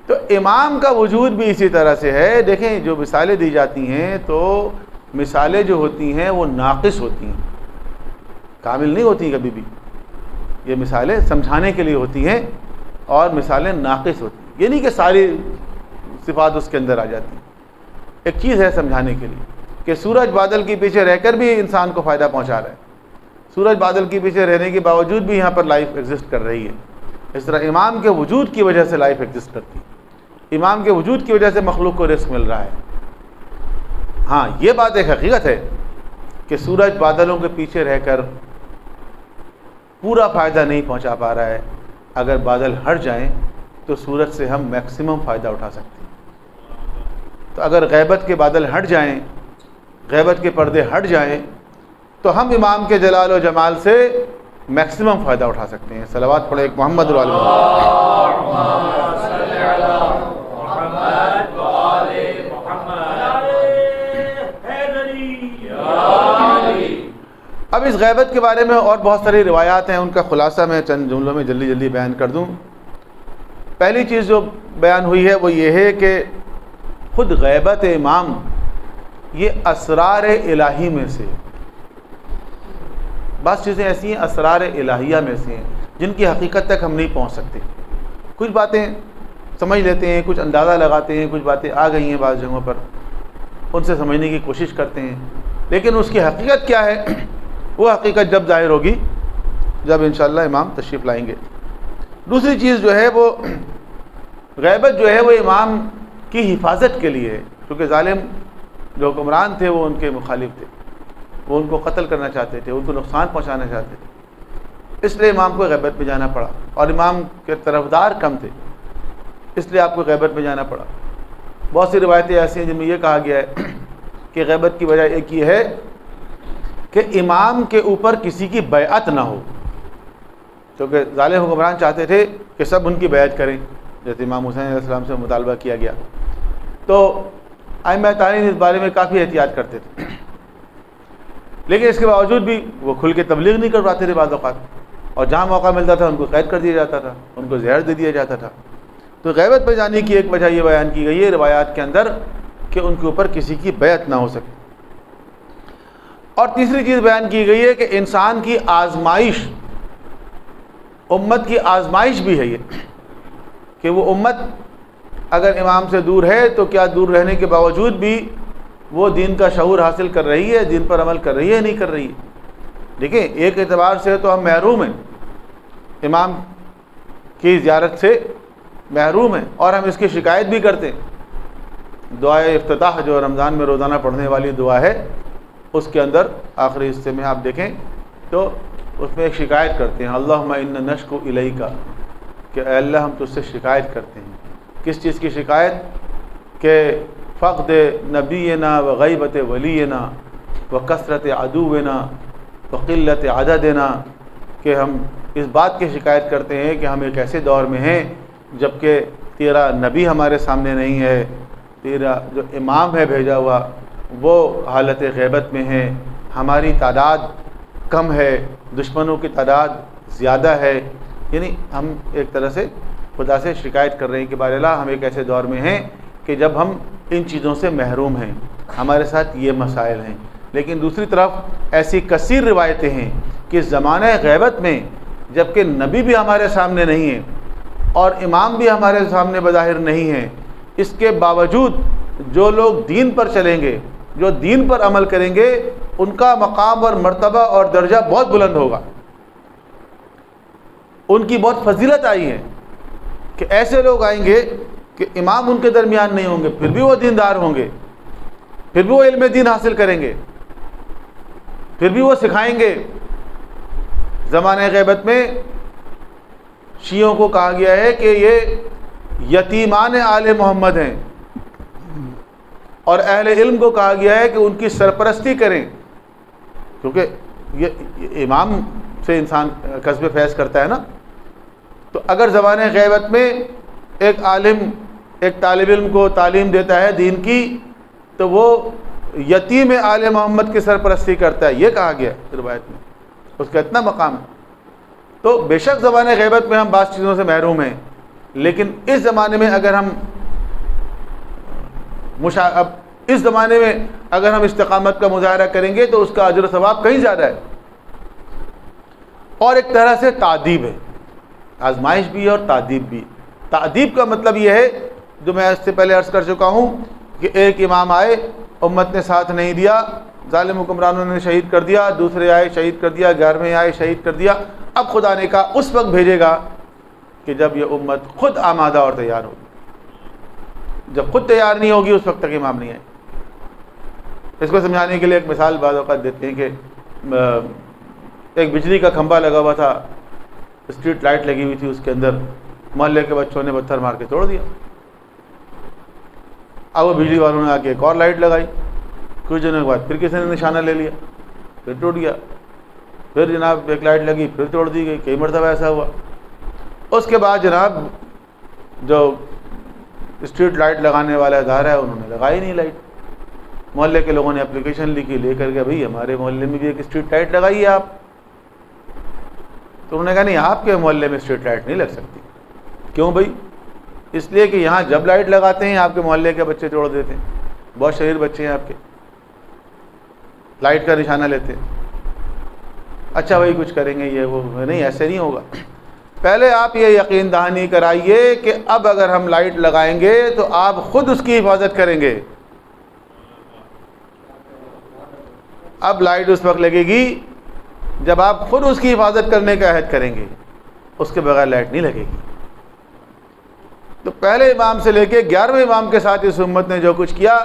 تو امام کا وجود بھی اسی طرح سے ہے۔ دیکھیں جو مثالیں دی جاتی ہیں تو مثالیں جو ہوتی ہیں وہ ناقص ہوتی ہیں، کامل نہیں ہوتی کبھی بھی۔ یہ مثالیں سمجھانے کے لیے ہوتی ہیں اور مثالیں ناقص ہوتی ہیں، یہ نہیں کہ ساری صفات اس کے اندر آ جاتی ہیں۔ ایک چیز ہے سمجھانے کے لیے کہ سورج بادل کے پیچھے رہ کر بھی انسان کو فائدہ پہنچا رہا ہے، سورج بادل کے پیچھے رہنے کے باوجود بھی یہاں پر لائف ایگزسٹ کر رہی ہے۔ اس طرح امام کے وجود کی وجہ سے لائف ایگزسٹ کرتی ہے، امام کے وجود کی وجہ سے مخلوق کو رزق مل رہا ہے۔ ہاں یہ بات ایک حقیقت ہے کہ سورج بادلوں کے پیچھے رہ کر پورا فائدہ نہیں پہنچا پا رہا ہے۔ اگر بادل ہٹ جائیں تو سورج سے ہم میکسیمم فائدہ اٹھا سکتے ہیں۔ تو اگر غیبت کے بادل ہٹ جائیں، غیبت کے پردے ہٹ جائیں تو ہم امام کے جلال و جمال سے میکسیمم فائدہ اٹھا سکتے ہیں۔ صلوات پڑھیں ایک محمد علیہ اب اس غیبت کے بارے میں اور بہت ساری روایات ہیں، ان کا خلاصہ میں چند جملوں میں جلدی بیان کر دوں۔ پہلی چیز جو بیان ہوئی ہے وہ یہ ہے کہ خود غیبت امام یہ اسرار الہی میں سے، بعض چیزیں ایسی ہیں اسرار الہیہ میں سے ہیں جن کی حقیقت تک ہم نہیں پہنچ سکتے. کچھ باتیں سمجھ لیتے ہیں، کچھ اندازہ لگاتے ہیں، کچھ باتیں آ گئی ہیں بعض جگہوں پر، ان سے سمجھنے کی کوشش کرتے ہیں، لیکن اس کی حقیقت کیا ہے وہ حقیقت جب ظاہر ہوگی جب انشاءاللہ امام تشریف لائیں گے. دوسری چیز جو ہے وہ غیبت جو ہے وہ امام کی حفاظت کے لیے ہے، کیونکہ ظالم جو حکمران تھے وہ ان کے مخالف تھے، وہ ان کو قتل کرنا چاہتے تھے، ان کو نقصان پہنچانا چاہتے تھے، اس لیے امام کو غیبت میں جانا پڑا، اور امام کے طرفدار کم تھے اس لیے آپ کو غیبت میں جانا پڑا. بہت سی روایتیں ایسی ہیں جن میں یہ کہا گیا ہے کہ غیبت کی وجہ ایک یہ ہے کہ امام کے اوپر کسی کی بیعت نہ ہو، کیونکہ ظالم حکمران چاہتے تھے کہ سب ان کی بیعت کریں، جیسے امام حسین علیہ السلام سے مطالبہ کیا گیا. تو ائمہ تارین اس بارے میں کافی احتیاط کرتے تھے، لیکن اس کے باوجود بھی وہ کھل کے تبلیغ نہیں کرواتے تھے بعض اوقات، اور جہاں موقع ملتا تھا ان کو قید کر دیا جاتا تھا، ان کو زہر دے دیا جاتا تھا. تو غیبت پہ جانے کی ایک وجہ یہ بیان کی گئی ہے روایات کے اندر کہ ان کے اوپر کسی کی بیعت نہ ہو سکے. اور تیسری چیز بیان کی گئی ہے کہ انسان کی آزمائش، امت کی آزمائش بھی ہے یہ کہ وہ امت اگر امام سے دور ہے تو کیا دور رہنے کے باوجود بھی وہ دین کا شعور حاصل کر رہی ہے، دین پر عمل کر رہی ہے نہیں کر رہی ہے. دیکھیں ایک اعتبار سے تو ہم محروم ہیں، امام کی زیارت سے محروم ہیں، اور ہم اس کی شکایت بھی کرتے ہیں. دعائے افتتاح جو رمضان میں روزانہ پڑھنے والی دعا ہے اس کے اندر آخری حصے میں آپ دیکھیں تو اس میں ایک شکایت کرتے ہیں، اللہم انا نشکو الیک، کہ اے اللہ ہم تجھ سے شکایت کرتے ہیں. کس چیز کی شکایت؟ کہ فقد نبینا و غیبت ولینا و کثرت عدونا و قلت عددنا، کہ ہم اس بات کی شکایت کرتے ہیں کہ ہم ایک ایسے دور میں ہیں جبکہ تیرا نبی ہمارے سامنے نہیں ہے، تیرا جو امام ہے بھیجا ہوا وہ حالت غیبت میں ہے، ہماری تعداد کم ہے، دشمنوں کی تعداد زیادہ ہے. یعنی ہم ایک طرح سے خدا سے شکایت کر رہے ہیں کہ بار اللہ ہم ایک ایسے دور میں ہیں کہ جب ہم ان چیزوں سے محروم ہیں، ہمارے ساتھ یہ مسائل ہیں. لیکن دوسری طرف ایسی کثیر روایتیں ہیں کہ زمانہ غیبت میں جبکہ نبی بھی ہمارے سامنے نہیں ہے اور امام بھی ہمارے سامنے بظاہر نہیں ہے، اس کے باوجود جو لوگ دین پر چلیں گے، جو دین پر عمل کریں گے، ان کا مقام اور مرتبہ اور درجہ بہت بلند ہوگا. ان کی بہت فضیلت آئی ہے کہ ایسے لوگ آئیں گے کہ امام ان کے درمیان نہیں ہوں گے، پھر بھی وہ دیندار ہوں گے، پھر بھی وہ علم دین حاصل کریں گے، پھر بھی وہ سکھائیں گے. زمانہ غیبت میں شیعوں کو کہا گیا ہے کہ یہ یتیمان آل محمد ہیں، اور اہل علم کو کہا گیا ہے کہ ان کی سرپرستی کریں، کیونکہ یہ امام سے انسان کسب فیض کرتا ہے نا. تو اگر زمانہ غیبت میں ایک عالم ایک طالب علم کو تعلیم دیتا ہے دین کی تو وہ یتیم آل محمد کی سرپرستی کرتا ہے، یہ کہا گیا ہے روایت میں، اس کا اتنا مقام ہے. تو بے شک زمانہ غیبت میں ہم بعض چیزوں سے محروم ہیں، لیکن اس زمانے میں اگر ہم اس زمانے میں اگر ہم استقامت کا مظاہرہ کریں گے تو اس کا اجر و ثواب کہیں زیادہ ہے. اور ایک طرح سے تعدیب ہے، آزمائش بھی ہے اور تعدیب بھی. تعدیب کا مطلب یہ ہے جو میں اس سے پہلے عرض کر چکا ہوں کہ ایک امام آئے، امت نے ساتھ نہیں دیا، ظالم حکمرانوں نے شہید کر دیا، دوسرے آئے شہید کر دیا، 11ویں آئے شہید کر دیا. اب خدا نے کہا اس وقت بھیجے گا کہ جب یہ امت خود آمادہ اور تیار ہوگی. جب خود تیار نہیں ہوگی اس وقت تک امام نہیں آئے. اس کو سمجھانے کے لیے ایک مثال بعض اوقات دیتے ہیں کہ ایک بجلی کا کھمبا لگا ہوا تھا، اسٹریٹ لائٹ لگی ہوئی تھی، اس کے اندر محلے کے بچوں نے پتھر مار کے توڑ دیا. اب وہ بجلی والوں نے آ کے ایک اور لائٹ لگائی، کچھ دنوں کے بعد پھر کسی نے نشانہ لے لیا، پھر ٹوٹ گیا. پھر جناب ایک لائٹ لگی، پھر توڑ دی گئی. کئی مرتبہ ایسا ہوا. اس کے بعد جناب جو اسٹریٹ لائٹ لگانے والا ادارہ ہے انہوں نے لگائی نہیں لائٹ. محلے کے لوگوں نے اپلیکیشن لکھی، لے کر کے بھئی ہمارے محلے میں بھی ایک اسٹریٹ لائٹ لگائیے آپ. تو انہوں نے کہا نہیں، آپ کے محلے میں اسٹریٹ لائٹ نہیں لگ سکتی. کیوں بھئی؟ اس لیے کہ یہاں جب لائٹ لگاتے ہیں آپ کے محلے کے بچے توڑ دیتے ہیں، بہت شریر بچے ہیں آپ کے، لائٹ کا نشانہ لیتے ہیں، اچھا وہی کچھ کریں گے یہ وہ، نہیں ایسے نہیں ہوگا۔ پہلے آپ یہ یقین دہانی کرائیے کہ اب اگر ہم لائٹ لگائیں گے تو آپ خود اس کی حفاظت کریں گے۔ اب لائٹ اس وقت لگے گی جب آپ خود اس کی حفاظت کرنے کا عہد کریں گے، اس کے بغیر لائٹ نہیں لگے گی۔ تو پہلے امام سے لے کے 11ویں امام کے ساتھ اس امت نے جو کچھ کیا،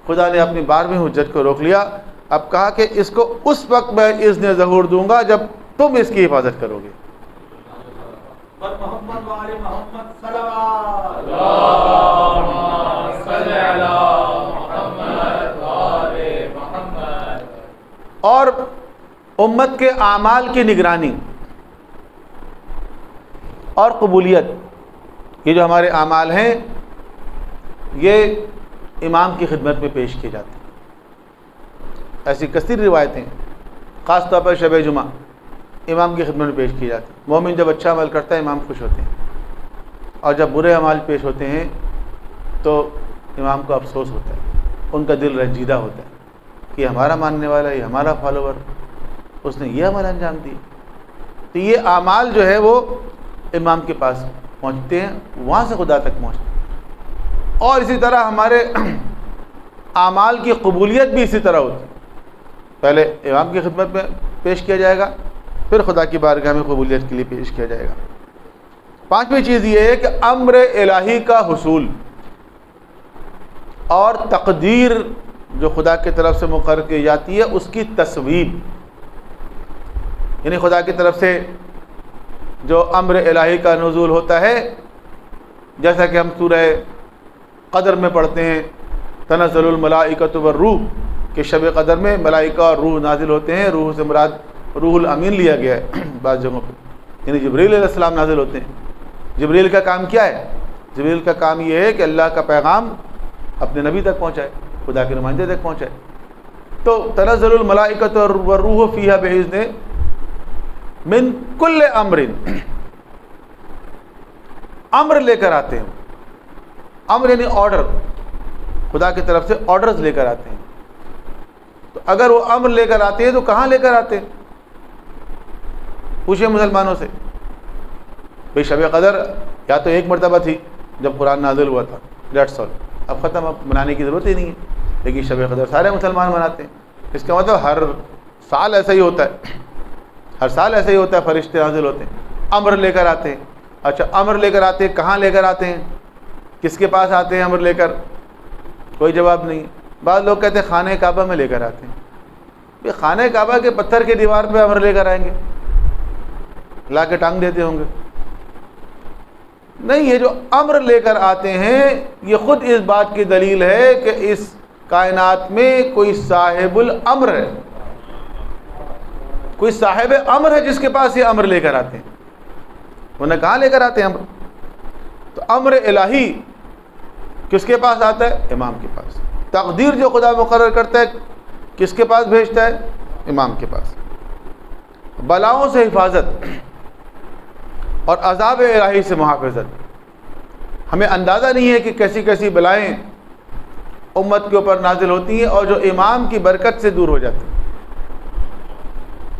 خدا نے اپنی 12ویں حجت کو روک لیا۔ اب کہا کہ اس کو اس وقت میں اذن ظہور دوں گا جب تم اس کی حفاظت کرو گے۔ محمد وآل محمد صلوات اللہم صلی علی محمد وآل محمد۔ اور امت کے اعمال کی نگرانی اور قبولیت، یہ جو ہمارے اعمال ہیں یہ امام کی خدمت میں پیش کیے جاتے ہیں۔ ایسی کثیر روایتیں خاص طور پر شب جمعہ امام کی خدمت میں پیش کی جاتی ہیں۔ مومن جب اچھا عمل کرتا ہے امام خوش ہوتے ہیں، اور جب برے اعمال پیش ہوتے ہیں تو امام کو افسوس ہوتا ہے، ان کا دل رنجیدہ ہوتا ہے کہ ہمارا ماننے والا، یہ ہمارا فالوور، اس نے یہ عمل انجام دی۔ تو یہ اعمال جو ہے وہ امام کے پاس پہنچتے ہیں، وہاں سے خدا تک پہنچتے ہیں۔ اور اسی طرح ہمارے اعمال کی قبولیت بھی اسی طرح ہوتی ہے، پہلے امام کی خدمت میں پیش کیا جائے گا، پھر خدا کی بارگاہ میں قبولیت کے لیے پیش کیا جائے گا۔ 5ویں چیز یہ ہے کہ امر الہی کا حصول اور تقدیر جو خدا کی طرف سے مقرر کی جاتی ہے اس کی تصویب، یعنی خدا کی طرف سے جو امر الہی کا نزول ہوتا ہے، جیسا کہ ہم سورہ قدر میں پڑھتے ہیں تنزل الملائکۃ والروح، کہ شب قدر میں ملائکہ اور روح نازل ہوتے ہیں۔ روح سے مراد روح الامین لیا گیا ہے بعض جگہوں پہ، یعنی جبریل علیہ السلام نازل ہوتے ہیں۔ جبریل کا کام کیا ہے؟ جبریل کا کام یہ ہے کہ اللہ کا پیغام اپنے نبی تک پہنچائے، خدا کے نمائندے تک پہنچائے۔ تو تنزل الملائکۃ والروح فیہا بإذن من کل امر، امر لے کر آتے ہیں، امر یعنی آرڈر، خدا کی طرف سے آرڈرز لے کر آتے ہیں۔ تو اگر وہ امر لے کر آتے ہیں تو کہاں لے کر آتے ہیں؟ پوچھیں مسلمانوں سے، بھئی شب قدر یا تو ایک مرتبہ تھی جب قرآن نازل ہوا تھا، دیٹس آل، اب ختم، اب منانے کی ضرورت ہی نہیں ہے۔ لیکن شب قدر سارے مسلمان مناتے ہیں، اس کا مطلب ہر سال ایسا ہی ہوتا ہے، ہر سال ایسا ہی ہوتا ہے، فرشتے نازل ہوتے ہیں، امر لے کر آتے ہیں۔ اچھا امر لے کر آتے ہیں، کہاں لے کر آتے ہیں؟ کس کے پاس آتے ہیں امر لے کر؟ کوئی جواب نہیں۔ بعض لوگ کہتے ہیں خانہ کعبہ میں لے کر آتے ہیں۔ یہ خانہ کعبہ کے پتھر کے دیوار پہ امر لے کر آئیں گے، لا کے ٹانگ دیتے ہوں گے؟ نہیں، یہ جو امر لے کر آتے ہیں یہ خود اس بات کی دلیل ہے کہ اس کائنات میں کوئی صاحب الامر ہے، کوئی صاحب امر ہے جس کے پاس یہ امر لے کر آتے ہیں۔ انہیں کہاں لے کر آتے ہیں امر؟ تو امر الہی کس کے پاس آتا ہے؟ امام کے پاس۔ تقدیر جو خدا مقرر کرتا ہے کس کے پاس بھیجتا ہے؟ امام کے پاس۔ بلاؤں سے حفاظت اور عذاب الہی سے محافظت، ہمیں اندازہ نہیں ہے کہ کیسی کیسی بلائیں امت کے اوپر نازل ہوتی ہیں اور جو امام کی برکت سے دور ہو جاتی ہیں۔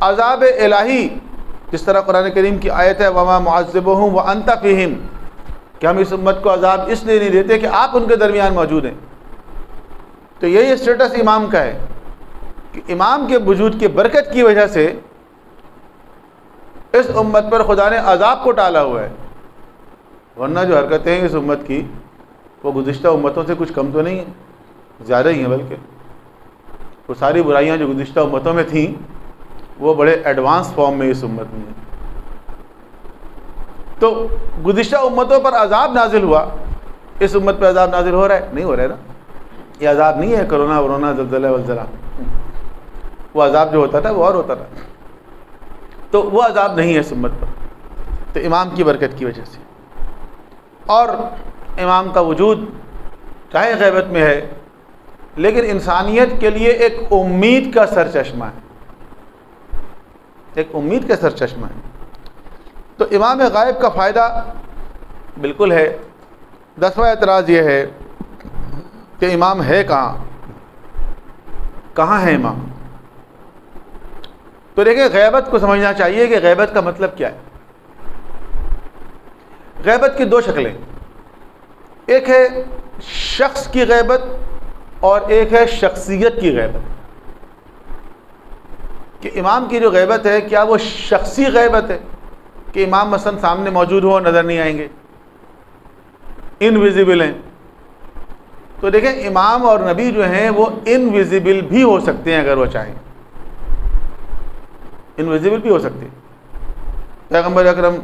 عذاب الہی، جس طرح قرآن کریم کی آیت ہے وَمَا مُعَذِّبُهُمْ وَأَنْتَ فِيهِمْ، کہ ہم اس امت کو عذاب اس لیے نہیں دیتے کہ آپ ان کے درمیان موجود ہیں۔ تو یہی اسٹیٹس امام کا ہے کہ امام کے وجود کی برکت کی وجہ سے اس امت پر خدا نے عذاب کو ٹالا ہوا ہے، ورنہ جو حرکتیں ہیں اس امت کی وہ گزشتہ امتوں سے کچھ کم تو نہیں ہیں، زیادہ ہی ہیں، بلکہ وہ ساری برائیاں جو گزشتہ امتوں میں تھیں وہ بڑے ایڈوانس فارم میں اس امت میں ہیں۔ تو گزشتہ امتوں پر عذاب نازل ہوا، اس امت پہ عذاب نازل ہو رہا ہے؟ نہیں ہو رہا ہے نا۔ یہ عذاب نہیں ہے کرونا ورونا زلزلہ ولزلہ، وہ عذاب جو ہوتا تھا وہ اور ہوتا تھا، تو وہ عذاب نہیں ہے اس امت پر، تو امام کی برکت کی وجہ سے۔ اور امام کا وجود چاہے غیبت میں ہے لیکن انسانیت کے لیے ایک امید کا سرچشمہ ہے، ایک امید کا سرچشمہ ہے۔ تو امام غائب کا فائدہ بالکل ہے 10واں اعتراض یہ ہے کہ امام ہے کہاں ہے امام؟ تو دیکھیں غیبت کو سمجھنا چاہیے کہ غیبت کا مطلب کیا ہے۔ غیبت کی دو شکلیں، ایک ہے شخص کی غیبت اور ایک ہے شخصیت کی غیبت۔ کہ امام کی جو غیبت ہے کیا وہ شخصی غیبت ہے کہ امام مثلا سامنے موجود ہو اور نظر نہیں آئیں گے، انویزیبل ہیں؟ تو دیکھیں امام اور نبی جو ہیں وہ انویزیبل بھی ہو سکتے ہیں اگر وہ چاہیں، انویزیبل بھی ہو سکتے ہیں۔ پیغمبر اکرم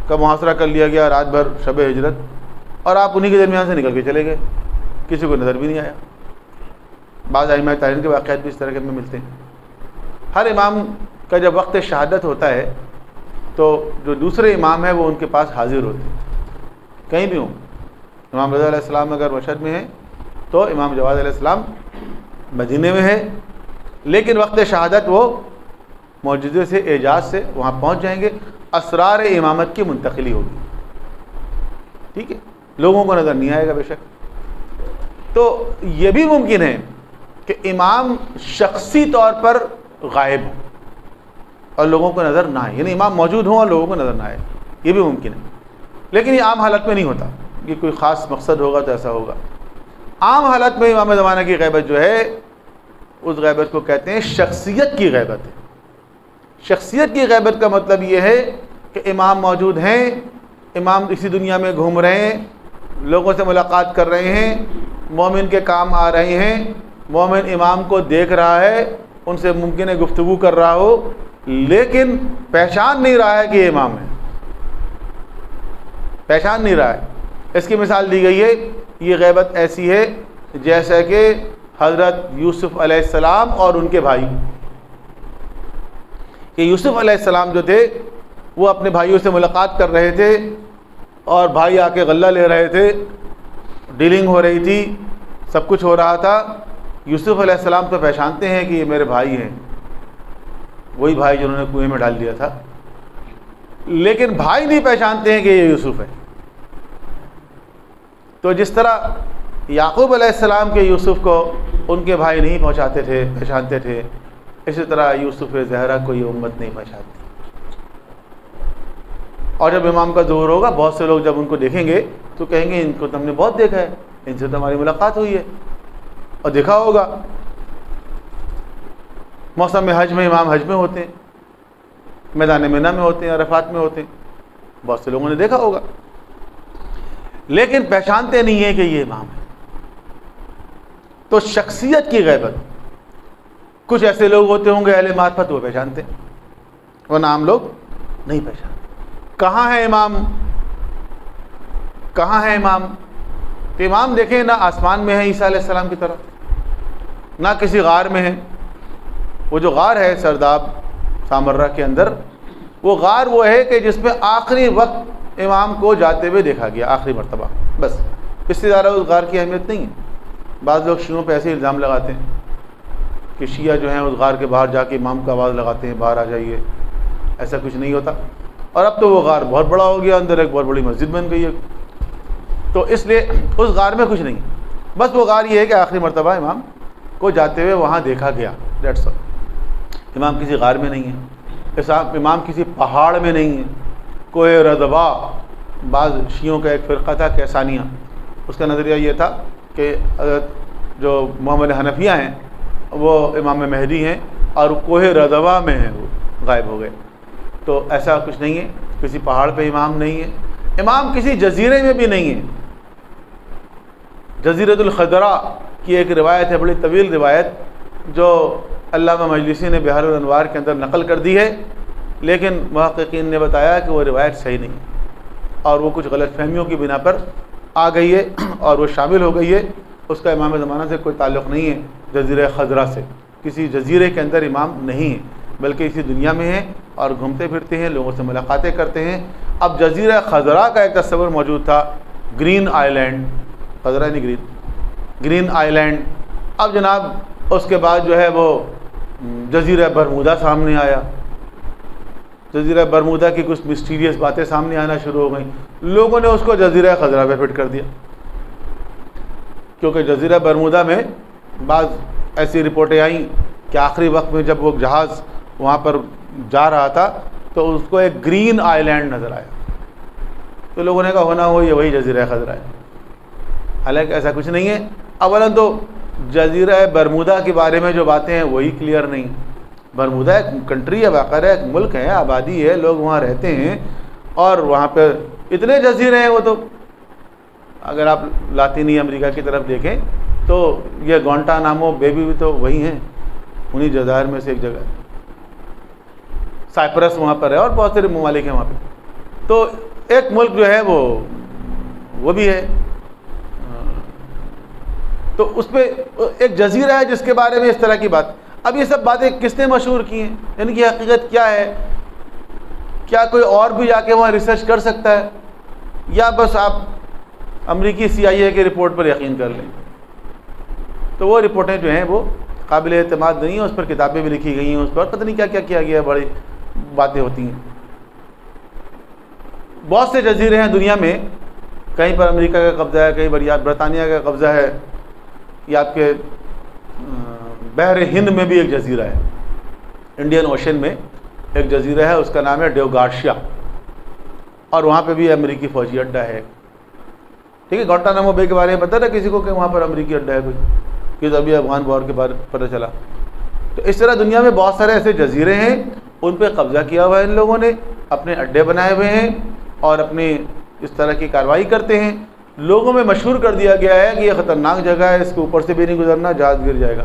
کا محاصرہ کر لیا گیا رات بھر شب ہجرت، اور آپ انہی کے درمیان سے نکل کے چلے گئے، کسی کو نظر بھی نہیں آیا۔ بعض ائمہ تاریخ کے واقعات بھی اس طرح کے میں ملتے ہیں۔ ہر امام کا جب وقت شہادت ہوتا ہے تو جو دوسرے امام ہیں وہ ان کے پاس حاضر ہوتے ہیں، کہیں بھی ہوں۔ امام رضا علیہ السلام اگر مشہد میں ہیں تو امام جواد علیہ السلام مدینے میں ہے، لیکن وقت شہادت وہ معجزے سے اعجاز سے وہاں پہنچ جائیں گے، اسرار امامت کی منتقلی ہوگی، ٹھیک ہے، لوگوں کو نظر نہیں آئے گا بے شک۔ تو یہ بھی ممکن ہے کہ امام شخصی طور پر غائب ہو اور لوگوں کو نظر نہ آئے، یعنی امام موجود ہوں اور لوگوں کو نظر نہ آئے، یہ بھی ممکن ہے، لیکن یہ عام حالت میں نہیں ہوتا، یہ کوئی خاص مقصد ہوگا تو ایسا ہوگا۔ عام حالت میں امام زمانہ کی غیبت جو ہے اس غیبت کو کہتے ہیں شخصیت کی غیبت ہے۔ شخصیت کی غیبت کا مطلب یہ ہے کہ امام موجود ہیں، امام اسی دنیا میں گھوم رہے ہیں، لوگوں سے ملاقات کر رہے ہیں، مومن کے کام آ رہے ہیں، مومن امام کو دیکھ رہا ہے، ان سے ممکن ہے گفتگو کر رہا ہو، لیکن پہچان نہیں رہا ہے کہ یہ امام ہے، پہچان نہیں رہا ہے۔ اس کی مثال دی گئی ہے، یہ غیبت ایسی ہے جیسا کہ حضرت یوسف علیہ السلام اور ان کے بھائی، کہ یوسف علیہ السلام جو تھے وہ اپنے بھائیوں سے ملاقات کر رہے تھے اور بھائی آ کے غلہ لے رہے تھے، ڈیلنگ ہو رہی تھی، سب کچھ ہو رہا تھا۔ یوسف علیہ السلام تو پہچانتے ہیں کہ یہ میرے بھائی ہیں، وہی بھائی جنہوں نے کنویں میں ڈال دیا تھا، لیکن بھائی نہیں پہچانتے ہیں کہ یہ یوسف ہے۔ تو جس طرح یعقوب علیہ السلام کے یوسف کو ان کے بھائی نہیں پہچانتے تھے، اسی طرح یوسف زہرا کو یہ امت نہیں پہچانتی۔ اور جب امام کا ظہور ہوگا، بہت سے لوگ جب ان کو دیکھیں گے تو کہیں گے ان کو تو ہم نے بہت دیکھا ہے، ان سے تو ہماری ملاقات ہوئی ہے، اور دیکھا ہوگا۔ موسم حج میں امام حج میں ہوتے ہیں، میدان مینا میں ہوتے ہیں، عرفات میں ہوتے ہیں، بہت سے لوگوں نے دیکھا ہوگا، لیکن پہچانتے نہیں ہیں کہ یہ امام ہے۔ تو شخصیت کی غیبت، کچھ ایسے لوگ ہوتے ہوں گے اہل معرفت، وہ پہچانتے ہیں، ورنہ عام لوگ نہیں پہچانتے۔ کہاں ہے امام؟ کہاں ہے امام؟ تو امام دیکھیں نہ آسمان میں ہے عیسیٰ علیہ السلام کی طرف، نہ کسی غار میں ہے۔ وہ جو غار ہے سرداب سامرہ کے اندر، وہ غار وہ ہے کہ جس میں آخری وقت امام کو جاتے ہوئے دیکھا گیا، آخری مرتبہ، بس، اس سے زیادہ اس غار کی اہمیت نہیں ہے۔ بعض لوگ شیعوں پہ ایسے الزام لگاتے ہیں کہ شیعہ جو ہیں اس غار کے باہر جا کے امام کو آواز لگاتے ہیں باہر آ جائیے، ایسا کچھ نہیں ہوتا۔ اور اب تو وہ غار بہت بڑا ہو گیا، اندر ایک بہت بڑی مسجد بن گئی ہے، تو اس لیے اس غار میں کچھ نہیں، بس وہ غار یہ ہے کہ آخری مرتبہ امام کو جاتے ہوئے وہاں دیکھا گیا، دیٹس آل۔ امام کسی غار میں نہیں ہے، امام کسی پہاڑ میں نہیں ہے، کوہ رضوا۔ بعض شیعوں کا ایک فرقہ تھا کیسانیہ، اس کا نظریہ یہ تھا کہ جو محمد حنفیہ ہیں وہ امام مہدی ہیں اور کوہ رضوا میں ہیں، وہ غائب ہو گئے۔ تو ایسا کچھ نہیں ہے، کسی پہاڑ پہ امام نہیں ہے، امام کسی جزیرے میں بھی نہیں ہے۔ جزیرۃ الخضرا کی ایک روایت ہے، بڑی طویل روایت، جو علامہ مجلسی نے بحار الانوار کے اندر نقل کر دی ہے، لیکن محققین نے بتایا کہ وہ روایت صحیح نہیں ہے اور وہ کچھ غلط فہمیوں کی بنا پر آ گئی ہے اور وہ شامل ہو گئی ہے، اس کا امام زمانہ سے کوئی تعلق نہیں ہے۔ جزیرہ خضرا سے کسی جزیرے کے اندر امام نہیں ہے، بلکہ اسی دنیا میں ہیں اور گھومتے پھرتے ہیں، لوگوں سے ملاقاتیں کرتے ہیں۔ اب جزیرہ خضرا کا ایک تصور موجود تھا، گرین آئی لینڈ، خضرا نہیں گرین آئی لینڈ۔ اب جناب اس کے بعد جو ہے وہ جزیرہ برمودا سامنے آیا، جزیرہ برمودا کی کچھ مسٹیریس باتیں سامنے آنا شروع ہو گئیں، لوگوں نے اس کو جزیرہ خضرا پہ فٹ کر دیا، کیونکہ جزیرہ برمودا میں بعض ایسی رپورٹیں آئیں کہ آخری وقت میں جب وہ جہاز وہاں پر جا رہا تھا تو اس کو ایک گرین آئی لینڈ نظر آیا، تو لوگوں نے کہا ہونا ہو یہ وہی جزیرہ خضر ہے، حالانکہ ایسا کچھ نہیں ہے۔ اولاً تو جزیرہ برمودا کے بارے میں جو باتیں ہیں وہی کلیئر نہیں۔ برمودا ایک کنٹری ہے، باقاعدہ ایک ملک ہے، آبادی ہے، لوگ وہاں رہتے ہیں، اور وہاں پہ اتنے جزیرے ہیں۔ وہ تو اگر آپ لاطینی امریکہ کی طرف دیکھیں تو یہ گوانٹانامو بے بھی تو وہی ہیں، انہی جزائر میں سے ایک جگہ، سائپرس وہاں پر ہے، اور بہت سارے ممالک ہیں وہاں پہ۔ تو ایک ملک جو ہے وہ بھی ہے، تو اس پہ ایک جزیرہ ہے جس کے بارے میں اس طرح کی بات۔ اب یہ سب باتیں کس نے مشہور کی ہیں؟ ان کی حقیقت کیا ہے؟ کیا کوئی اور بھی جا کے وہاں ریسرچ کر سکتا ہے، یا بس آپ امریکی CIA کی رپورٹ پر یقین کر لیں؟ تو وہ رپورٹیں جو ہیں وہ قابل اعتماد نہیں ہیں، اس پر کتابیں بھی لکھی گئی ہیں، اس پر پتہ نہیں کیا کیا کیا گیا ہے، بڑی باتیں ہوتی ہیں۔ بہت سے جزیرے ہیں دنیا میں، کہیں پر امریکہ کا قبضہ ہے، کہیں پر یا برطانیہ کا قبضہ ہے، یا آپ کے بحر ہند میں بھی ایک جزیرہ ہے، انڈین اوشن میں ایک جزیرہ ہے، اس کا نام ہے ڈیو گارشیا، اور وہاں پہ بھی امریکی فوجی اڈہ ہے۔ ٹھیک ہے، گوانٹانامو بے کے بارے میں پتہ نا کسی کو کہ وہاں پر امریکی اڈہ ہے کوئی، کہ تو ابھی افغان وار کے بارے پتہ چلا۔ تو اس طرح دنیا میں بہت سارے ایسے جزیرے ہیں، ان پہ قبضہ کیا ہوا ہے ان لوگوں نے، اپنے اڈے بنائے ہوئے ہیں، اور اپنی اس طرح کی کارروائی کرتے ہیں۔ لوگوں میں مشہور کر دیا گیا ہے کہ یہ خطرناک جگہ ہے، اس کے اوپر سے بھی نہیں گزرنا، جہاز گر جائے گا۔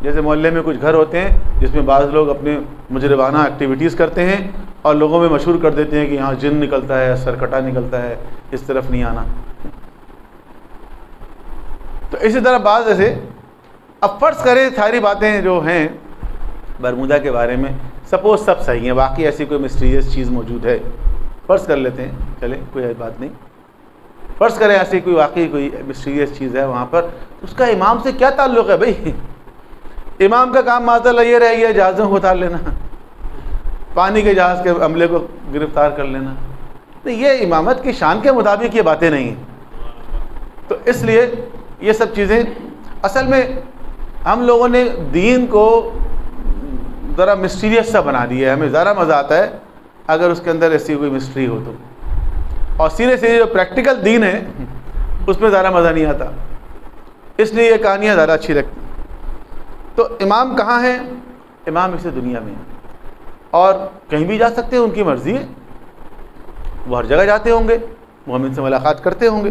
جیسے محلے میں کچھ گھر ہوتے ہیں جس میں بعض لوگ اپنے مجرمانہ ایکٹیویٹیز کرتے ہیں، اور لوگوں میں مشہور کر دیتے ہیں کہ یہاں جن نکلتا ہے، سرکٹا نکلتا ہے، اس طرف نہیں آنا۔ تو اسی طرح بعض ایسے، اب فرض کریں ساری باتیں جو ہیں برمودا کے بارے میں سپوز سب صحیح ہیں، باقی ایسی کوئی مسٹیریس چیز موجود ہے، فرض کر لیتے ہیں، چلیں کوئی بات نہیں، فرض کریں ایسی کوئی واقعی کوئی مسٹیریس چیز ہے وہاں پر، اس کا امام سے کیا تعلق ہے بھائی؟ امام کا کام معاذ اللہ یہ رہ گیا جہازوں کو اتار لینا، پانی کے جہاز کے عملے کو گرفتار کر لینا، تو یہ امامت کی شان کے مطابق یہ باتیں نہیں ہیں۔ تو اس لیے یہ سب چیزیں اصل میں ہم لوگوں نے دین کو ذرا مسٹیریس سا بنا دیا ہے، ہمیں ذرا مزہ آتا ہے اگر اس کے اندر ایسی کوئی مسٹری ہو تو، اور سیدھے سیدھے جو پریکٹیکل دین ہے اس میں ذرا مزہ نہیں آتا، اس لیے یہ کہانیاں زیادہ اچھی لگتی۔ تو امام کہاں ہیں؟ امام اسی دنیا میں ہیں، اور کہیں بھی جا سکتے ہیں، ان کی مرضی ہے، وہ ہر جگہ جاتے ہوں گے، مومن سے ملاقات کرتے ہوں گے۔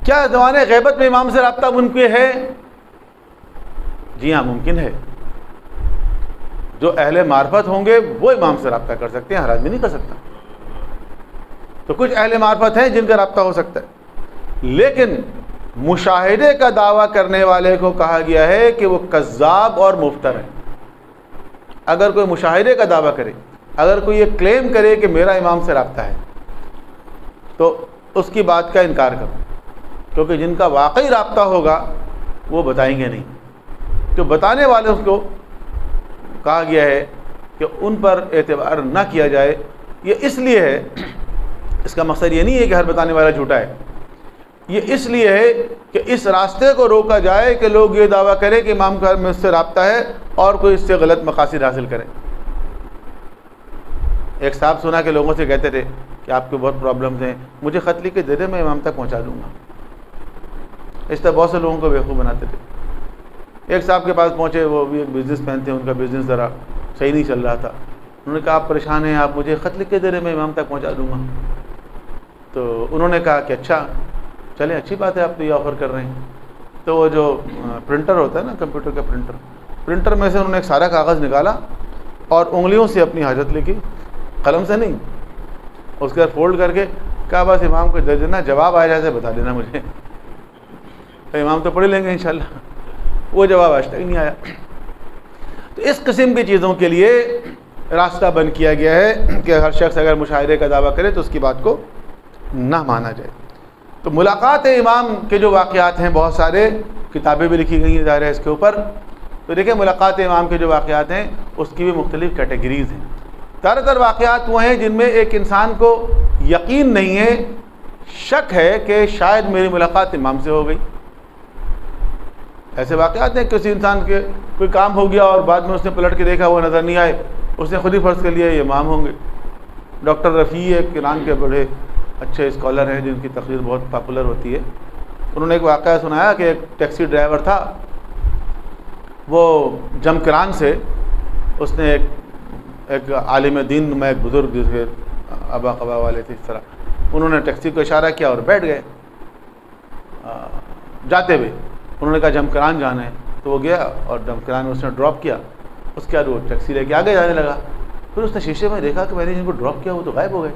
کیا زمانہ غیبت میں امام سے رابطہ ممکن ہے؟ جی ہاں ممکن ہے، جو اہل معرفت ہوں گے وہ امام سے رابطہ کر سکتے ہیں، ہر آدمی نہیں کر سکتا۔ تو کچھ اہل معرفت ہیں جن کا رابطہ ہو سکتا ہے، لیکن مشاہدے کا دعویٰ کرنے والے کو کہا گیا ہے کہ وہ کذاب اور مفتر ہے۔ اگر کوئی مشاہدے کا دعویٰ کرے، اگر کوئی یہ کلیم کرے کہ میرا امام سے رابطہ ہے، تو اس کی بات کا انکار کرو، کیونکہ جن کا واقعی رابطہ ہوگا وہ بتائیں گے نہیں۔ جو بتانے والوں کو کہا گیا ہے کہ ان پر اعتبار نہ کیا جائے، یہ اس لیے ہے، اس کا مقصد یہ نہیں ہے کہ ہر بتانے والا جھوٹا ہے، یہ اس لیے ہے کہ اس راستے کو روکا جائے کہ لوگ یہ دعویٰ کریں کہ امام کا میں اس سے رابطہ ہے اور کوئی اس سے غلط مقاصد حاصل کرے۔ ایک صاحب سنا کہ لوگوں سے کہتے تھے کہ آپ کے بہت پرابلمز ہیں، مجھے خط لکھ کے دے دیں، میں امام تک پہنچا دوں گا۔ اس طرح بہت سے لوگوں کو بیوقوف بناتے تھے۔ ایک صاحب کے پاس پہنچے، وہ بھی ایک بزنس مین تھے، ان کا بزنس ذرا صحیح نہیں چل رہا تھا، انہوں نے کہا آپ پریشان ہیں، آپ مجھے خط لکھ کے دے رہے، میں امام تک پہنچا دوں گا۔ تو انہوں نے کہا کہ اچھا چلیں، اچھی بات ہے، آپ تو یہ آفر کر رہے ہیں۔ تو وہ جو پرنٹر ہوتا ہے نا، کمپیوٹر کا پرنٹر میں سے انہوں نے ایک سارا کاغذ نکالا اور انگلیوں سے اپنی حاجت لکھی، قلم سے نہیں، اس کے بعد فولڈ کر کے کہا بس امام کو دے دینا، جواب آ جائے بتا دینا مجھے، تو امام تو پڑھ لیں گے انشاءاللہ۔ وہ جواب آج تک نہیں آیا۔ تو اس قسم کی چیزوں کے لیے راستہ بند کیا گیا ہے کہ ہر شخص اگر مشاہدے کا دعویٰ کرے تو اس کی بات کو نہ مانا جائے۔ تو ملاقات امام کے جو واقعات ہیں، بہت سارے کتابیں بھی لکھی گئی ہیں ظاہر ہے اس کے اوپر۔ تو دیکھیں ملاقات امام کے جو واقعات ہیں اس کی بھی مختلف کیٹیگریز ہیں۔ زیادہ تر واقعات وہ ہیں جن میں ایک انسان کو یقین نہیں ہے شک ہے کہ شاید میری ملاقات امام سے ہو گئی. ایسے واقعات ہیں کسی انسان کے کوئی کام ہو گیا اور بعد میں اس نے پلٹ کے دیکھا وہ نظر نہیں آئے, اس نے خود ہی فرض کر لیا یہ امام ہوں گے. ڈاکٹر رفیع ایک ایران کے بڑے اچھے اسکالر ہیں جن کی تقریر بہت پاپولر ہوتی ہے. انہوں نے ایک واقعہ سنایا کہ ایک ٹیکسی ڈرائیور تھا, وہ جمکران سے اس نے ایک عالم دین میں ایک بزرگ جس کے ابا قبا والے تھے اس طرح, انہوں نے ٹیکسی کو اشارہ کیا اور بیٹھ گئے جاتے ہوئے. انہوں نے کہا جمکران جانا ہے, تو وہ گیا اور جمکران میں اس نے ڈراپ کیا. اس کے بعد وہ ٹیکسی لے کے آگے جانے لگا. پھر اس نے شیشے میں دیکھا کہ میں نے جن کو ڈراپ کیا وہ تو غائب ہو گئے.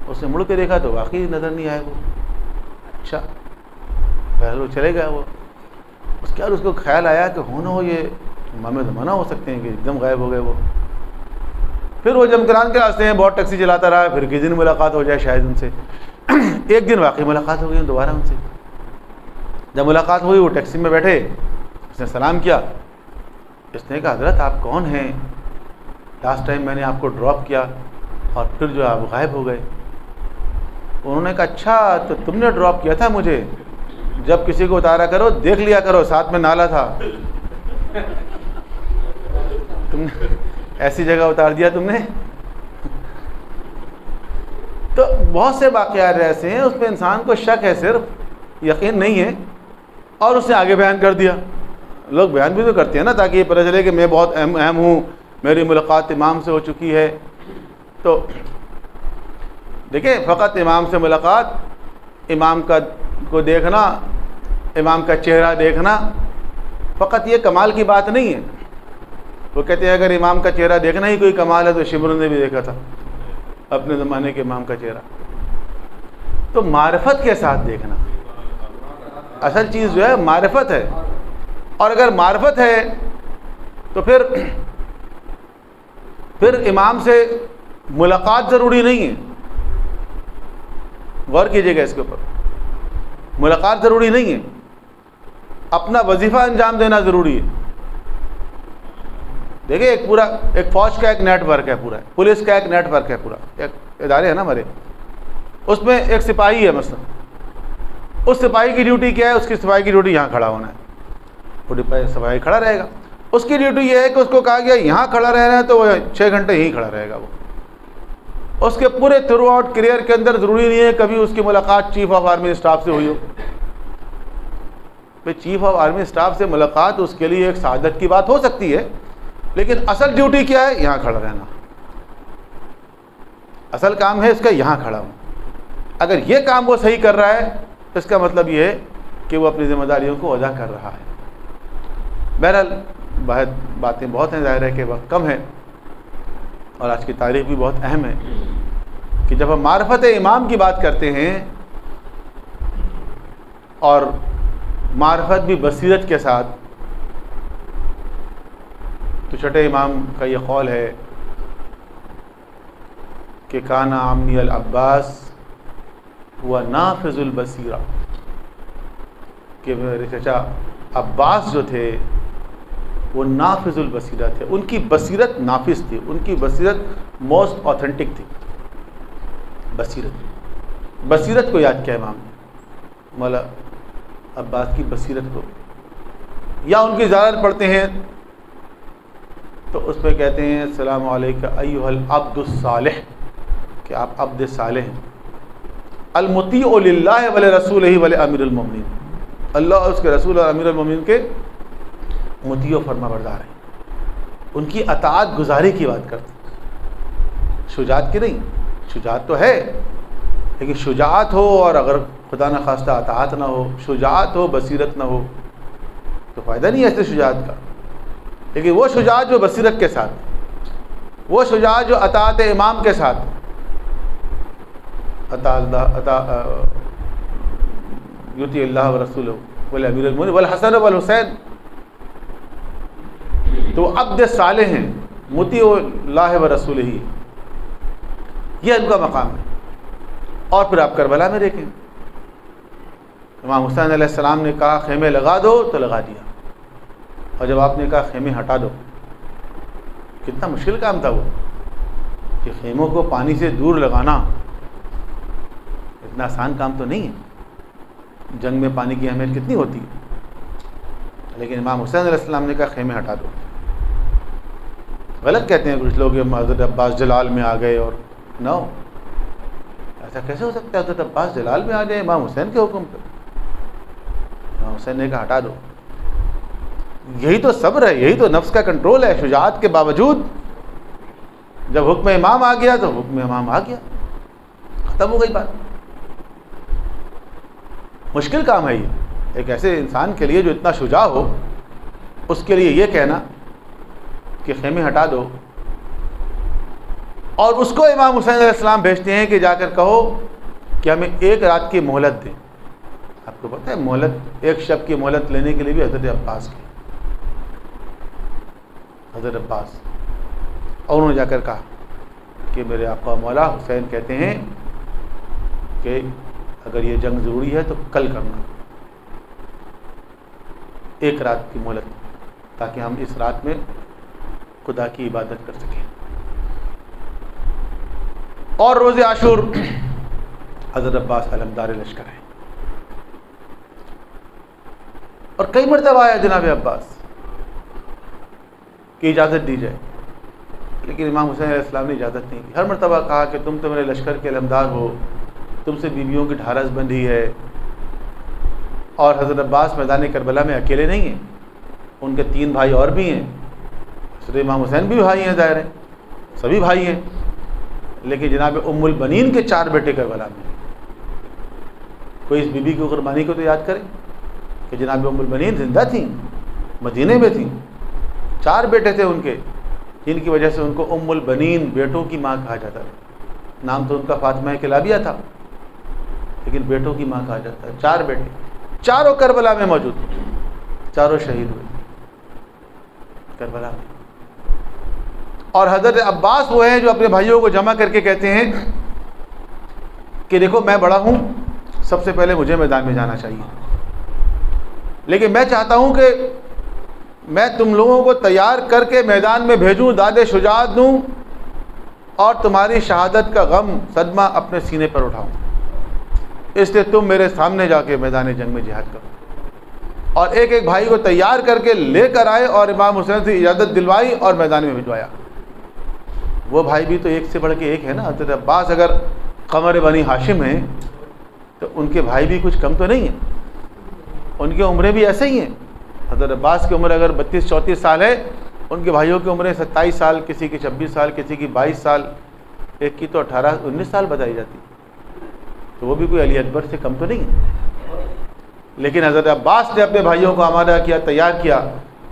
اس نے مڑ کے دیکھا تو واقعی نظر نہیں آئے وہ. اچھا پہلے وہ چلے گیا وہ. اس کے بعد اس کو خیال آیا کہ ہو نہ ہو یہ امام زمانہ ہو سکتے ہیں کہ ایک دم غائب ہو گئے وہ. پھر وہ جمکران کے راستے ہیں بہت ٹیکسی چلاتا رہا, پھر کسی دن ملاقات ہو جائے شاید ان سے. ایک دن واقعی ملاقات ہو گئی دوبارہ ان سے. جب ملاقات ہوئی وہ ٹیکسی میں بیٹھے, اس نے سلام کیا. اس نے کہا حضرت آپ کون ہیں, لاسٹ ٹائم میں نے آپ کو ڈراپ کیا اور پھر جو آپ غائب ہو گئے. انہوں نے کہا اچھا تو تم نے ڈراپ کیا تھا مجھے, جب کسی کو اتارا کرو دیکھ لیا کرو ساتھ میں نالا تھا, تم نے ایسی جگہ اتار دیا تم نے. تو بہت سے واقعات ایسے ہیں اس پہ انسان کو شک ہے, صرف یقین نہیں ہے, اور اس نے آگے بیان کر دیا. لوگ بیان بھی تو کرتے ہیں نا تاکہ یہ پتہ چلے کہ میں بہت اہم ہوں, میری ملاقات امام سے ہو چکی ہے. تو دیکھیں فقط امام سے ملاقات, امام کو دیکھنا, امام کا چہرہ دیکھنا, فقط یہ کمال کی بات نہیں ہے. وہ کہتے ہیں اگر امام کا چہرہ دیکھنا ہی کوئی کمال ہے تو شمر نے بھی دیکھا تھا اپنے زمانے کے امام کا چہرہ. تو معرفت کے ساتھ دیکھنا اصل چیز جو ہے معرفت ہے. اور اگر معرفت ہے تو پھر امام سے ملاقات ضروری نہیں ہے. غور کیجیے گا اس کے اوپر, ملاقات ضروری نہیں ہے, اپنا وظیفہ انجام دینا ضروری ہے. دیکھیں ایک فوج کا ایک نیٹ ورک ہے پورا, پولیس کا ایک نیٹ ورک ہے پورا, ایک ادارے ہیں نا ہمارے, اس میں ایک سپاہی ہے مثلا. اس سپاہی کی ڈیوٹی کیا ہے, اس کی سپاہی کی ڈیوٹی یہاں کھڑا ہونا ہے. وہ سپاہی کھڑا رہے گا, اس کی ڈیوٹی یہ ہے کہ اس کو کہا گیا یہاں کھڑا رہنا ہے تو وہ 6 گھنٹے یہیں کھڑا رہے گا. وہ اس کے پورے تھرو آؤٹ کیریئر کے اندر ضروری نہیں ہے کبھی اس کی ملاقات چیف آف آرمی اسٹاف سے ہوئی ہو. بھائی چیف آف آرمی اسٹاف سے ملاقات اس کے لیے ایک سعادت کی بات ہو سکتی ہے, لیکن اصل ڈیوٹی کیا ہے, یہاں کھڑا رہنا. اصل کام ہے اس کا یہاں کھڑا ہوں. اگر یہ کام وہ صحیح کر رہا ہے تو اس کا مطلب یہ ہے کہ وہ اپنی ذمہ داریوں کو ادا کر رہا ہے. بہرحال باتیں بہت ہیں, ظاہر ہے کہ وقت کم ہے اور آج کی تاریخ بھی بہت اہم ہے کہ جب ہم معرفت امام کی بات کرتے ہیں اور معرفت بھی بصیرت کے ساتھ, تو چھٹے امام کا یہ قول ہے کہ کانا عمی العباس ہوا نافذ البصیرہ, کہ میرے چچا عباس جو تھے وہ نافذ البصیرہ تھے, ان کی بصیرت نافذ تھی, ان کی بصیرت موسٹ آتھینٹک تھی. بصیرت کو یاد کیا امام نے, مولا عباس کی بصیرت کو. یا ان کی زیارت پڑھتے ہیں تو اس پہ کہتے ہیں السلام علیکم ایھا العبد الصالح, کہ آپ عبد صالح ہیں. المطیع للہ ولرسولہ ولامیر المؤمنین, اللہ اور اس کے رسول اور امیر المؤمنین کے مطیع و فرما بردار ہیں. ان کی اطاعت گزاری کی بات کرتے ہیں, شجاعت کی نہیں. شجاعت تو ہے لیکن شجاعت ہو اور اگر خدا نہ خواستہ اطاعت نہ ہو, شجاعت ہو بصیرت نہ ہو تو فائدہ نہیں ہے ایسے شجاعت کا. لیکن وہ شجاعت جو بصیرت کے ساتھ, وہ شجاعت جو اطاعت امام کے ساتھ, یطیع اللہ ورسولہ والامیر المؤمنین والحسن والحسین, تو عبد صالح ہیں, مطیع اللہ ورسولہ, یہ ان کا مقام ہے. اور پھر آپ کربلا میں دیکھیں, امام حسین علیہ السلام نے کہا خیمے لگا دو تو لگا دیا, اور جب آپ نے کہا خیمے ہٹا دو, کتنا مشکل کام تھا وہ, کہ خیموں کو پانی سے دور لگانا اتنا آسان کام تو نہیں ہے، جنگ میں پانی کی اہمیت کتنی ہوتی ہے. لیکن امام حسین علیہ السلام نے کہا خیمے ہٹا دو. غلط کہتے ہیں کچھ لوگ حضرت عباس جلال میں آ گئے، اور نو، ایسا کیسے ہو سکتا ہے حضرت عباس جلال میں آ جائے امام حسین کے حکم پہ؟ امام حسین نے کہا ہٹا دو. یہی تو صبر ہے، یہی تو نفس کا کنٹرول ہے. شجاعت کے باوجود جب حکم امام آ گیا تو حکم امام آ گیا، ختم ہو گئی بات. مشکل کام ہے یہ ایک ایسے انسان کے لیے جو اتنا شجاع ہو، اس کے لیے یہ کہنا کہ خیمے ہٹا دو. اور اس کو امام حسین علیہ السلام بھیجتے ہیں کہ جا کر کہو کہ ہمیں ایک رات کی مہلت دیں. آپ کو پتہ ہے مہلت، ایک شب کی مہلت لینے کے لیے بھی حضرت عباس کی، حضرت عباس. اور انہوں نے جا کر کہا کہ میرے آقا مولا حسین کہتے ہیں کہ اگر یہ جنگ ضروری ہے تو کل کرنا، ایک رات کی مہلت، تاکہ ہم اس رات میں خدا کی عبادت کر سکیں. اور روز عاشور حضرت عباس علمدار لشکر ہے، اور کئی مرتبہ آیا جناب عباس کی اجازت دی جائے، لیکن امام حسین علیہ السلام نے اجازت نہیں دی. ہر مرتبہ کہا کہ تم تو میرے لشکر کے علمدار ہو، تم سے بیویوں کی ڈھارس بندھی ہے. اور حضرت عباس میدان کربلا میں اکیلے نہیں ہیں، ان کے 3 بھائی اور بھی ہیں. حضرت امام حسین بھی بھائی ہیں، ظاہر ہے سبھی بھائی ہیں، لیکن جناب ام البنین کے 4 بیٹے کربلا میں. کوئی اس بی بی کی قربانی کو تو یاد کرے کہ جناب ام البنین زندہ تھیں، مدینے میں تھیں، 4 بیٹے تھے ان کے، جن کی وجہ سے ان کو ام البنین، بیٹوں کی ماں کہا جاتا تھا. نام تو ان کا فاطمہ کلابیہ تھا، لیکن بیٹوں کی ماں کہا جاتا ہے. 4 بیٹے، چاروں کربلا میں موجود تھے، چاروں شہید ہوئے کربلا میں. اور حضرت عباس وہ ہیں جو اپنے بھائیوں کو جمع کر کے کہتے ہیں کہ دیکھو میں بڑا ہوں، سب سے پہلے مجھے میدان میں جانا چاہیے، لیکن میں چاہتا ہوں کہ میں تم لوگوں کو تیار کر کے میدان میں بھیجوں، داد شجاعت دوں، اور تمہاری شہادت کا غم، صدمہ اپنے سینے پر اٹھاؤں. اس لیے تم میرے سامنے جا کے میدان جنگ میں جہاد کرو. اور ایک ایک بھائی کو تیار کر کے لے کر آئے اور امام حسین سے اجازت دلوائی اور میدان میں بھجوایا. وہ بھائی بھی تو ایک سے بڑھ کے ایک ہے نا. حضرت عباس اگر قمر بنی ہاشم ہیں تو ان کے بھائی بھی کچھ کم تو نہیں ہیں، ان کی عمریں بھی ایسے ہی ہیں. حضرت عباس کی عمر اگر 32-34 سال ہے، ان کے بھائیوں کی عمریں 27 سال، کسی کی 26 سال، کسی کی 22 سال، ایک کی تو 18-19 سال بتائی جاتی. تو وہ بھی کوئی علی اکبر سے کم تو نہیں ہے. لیکن حضرت عباس نے اپنے بھائیوں کو آمادہ کیا، تیار کیا،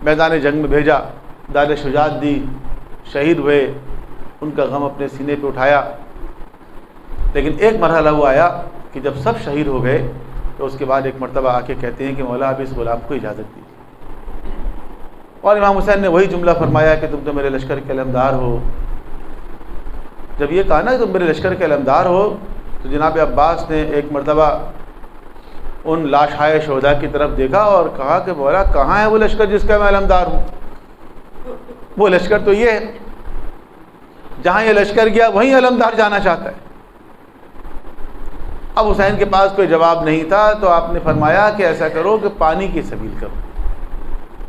میدان جنگ میں بھیجا، داد شجاعت دی، شہید ہوئے، ان کا غم اپنے سینے پہ اٹھایا. لیکن ایک مرحلہ وہ آیا کہ جب سب شہید ہو گئے تو اس کے بعد ایک مرتبہ آ کے کہتے ہیں کہ مولا اب اس غلام کو اجازت دی. اور امام حسین نے وہی جملہ فرمایا کہ تم تو میرے لشکر کے علمدار ہو. جب یہ کہا نا کہ تم میرے لشکر کے علمدار ہو، تو جناب عباس نے ایک مرتبہ ان لاشہائے شہداء کی طرف دیکھا اور کہا کہ مولا کہاں ہے وہ لشکر جس کا میں علمدار ہوں؟ وہ لشکر تو یہ ہے، جہاں یہ لشکر گیا وہیں علمدار جانا چاہتا ہے. اب حسین کے پاس کوئی جواب نہیں تھا، تو آپ نے فرمایا کہ ایسا کرو کہ پانی کی سبیل کرو.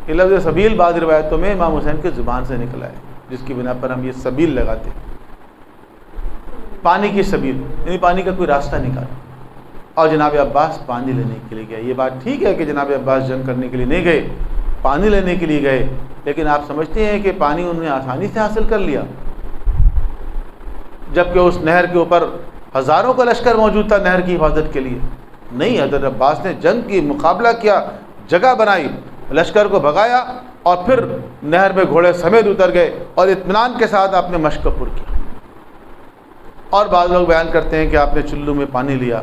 یہ لفظ سبیل بعض روایتوں میں امام حسین کے زبان سے نکلا ہے، جس کی بنا پر ہم یہ سبیل لگاتے ہیں. پانی کی سبیل یعنی پانی کا کوئی راستہ نکالا. اور جناب عباس پانی لینے کے لیے گئے. یہ بات ٹھیک ہے کہ جناب عباس جنگ کرنے کے لیے نہیں گئے، پانی لینے کے لیے گئے، لیکن آپ سمجھتے ہیں کہ پانی انہوں نے آسانی سے حاصل کر لیا، جبکہ اس نہر کے اوپر ہزاروں کا لشکر موجود تھا نہر کی حفاظت کے لیے؟ نہیں، حضرت عباس نے جنگ کی، مقابلہ کیا، جگہ بنائی، لشکر کو بھگایا، اور پھر نہر میں گھوڑے سمیت اتر گئے اور اطمینان کے ساتھ آپ نے مشق پر کیا. اور بعض لوگ بیان کرتے ہیں کہ آپ نے چلو میں پانی لیا،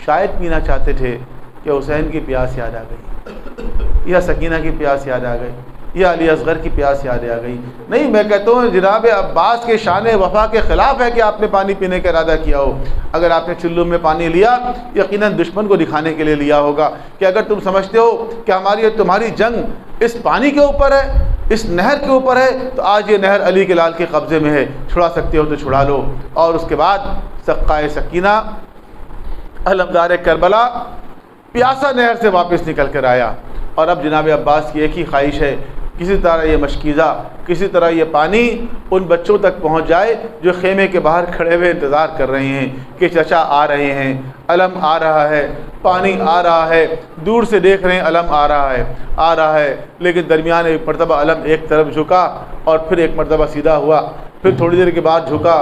شاید پینا چاہتے تھے کہ حسین کی پیاس یاد آ گئی، یا سکینہ کی پیاس یاد آ گئی، یا علی اصغر کی پیاس یاد آ گئی. نہیں، میں کہتا ہوں جناب عباس کے شان وفا کے خلاف ہے کہ آپ نے پانی پینے کا ارادہ کیا ہو. اگر آپ نے چلو میں پانی لیا، یقیناً دشمن کو دکھانے کے لیے لیا ہوگا کہ اگر تم سمجھتے ہو کہ ہماری اور تمہاری جنگ اس پانی کے اوپر ہے، اس نہر کے اوپر ہے، تو آج یہ نہر علی کے لال کے قبضے میں ہے، چھڑا سکتے ہو تو چھڑا لو. اور اس کے بعد سقائے سکینہ علمدار کربلا پیاسا نہر سے واپس نکل کر آیا، اور اب جناب عباس کی ایک ہی خواہش ہے، کسی طرح یہ مشکیزہ، کسی طرح یہ پانی ان بچوں تک پہنچ جائے جو خیمے کے باہر کھڑے ہوئے انتظار کر رہے ہیں کہ چچا آ رہے ہیں، علم آ رہا ہے، پانی آ رہا ہے، دور سے دیکھ رہے ہیں علم آ رہا ہے، لیکن درمیان ایک مرتبہ علم ایک طرف جھکا اور پھر ایک مرتبہ سیدھا ہوا، پھر تھوڑی دیر کے بعد جھکا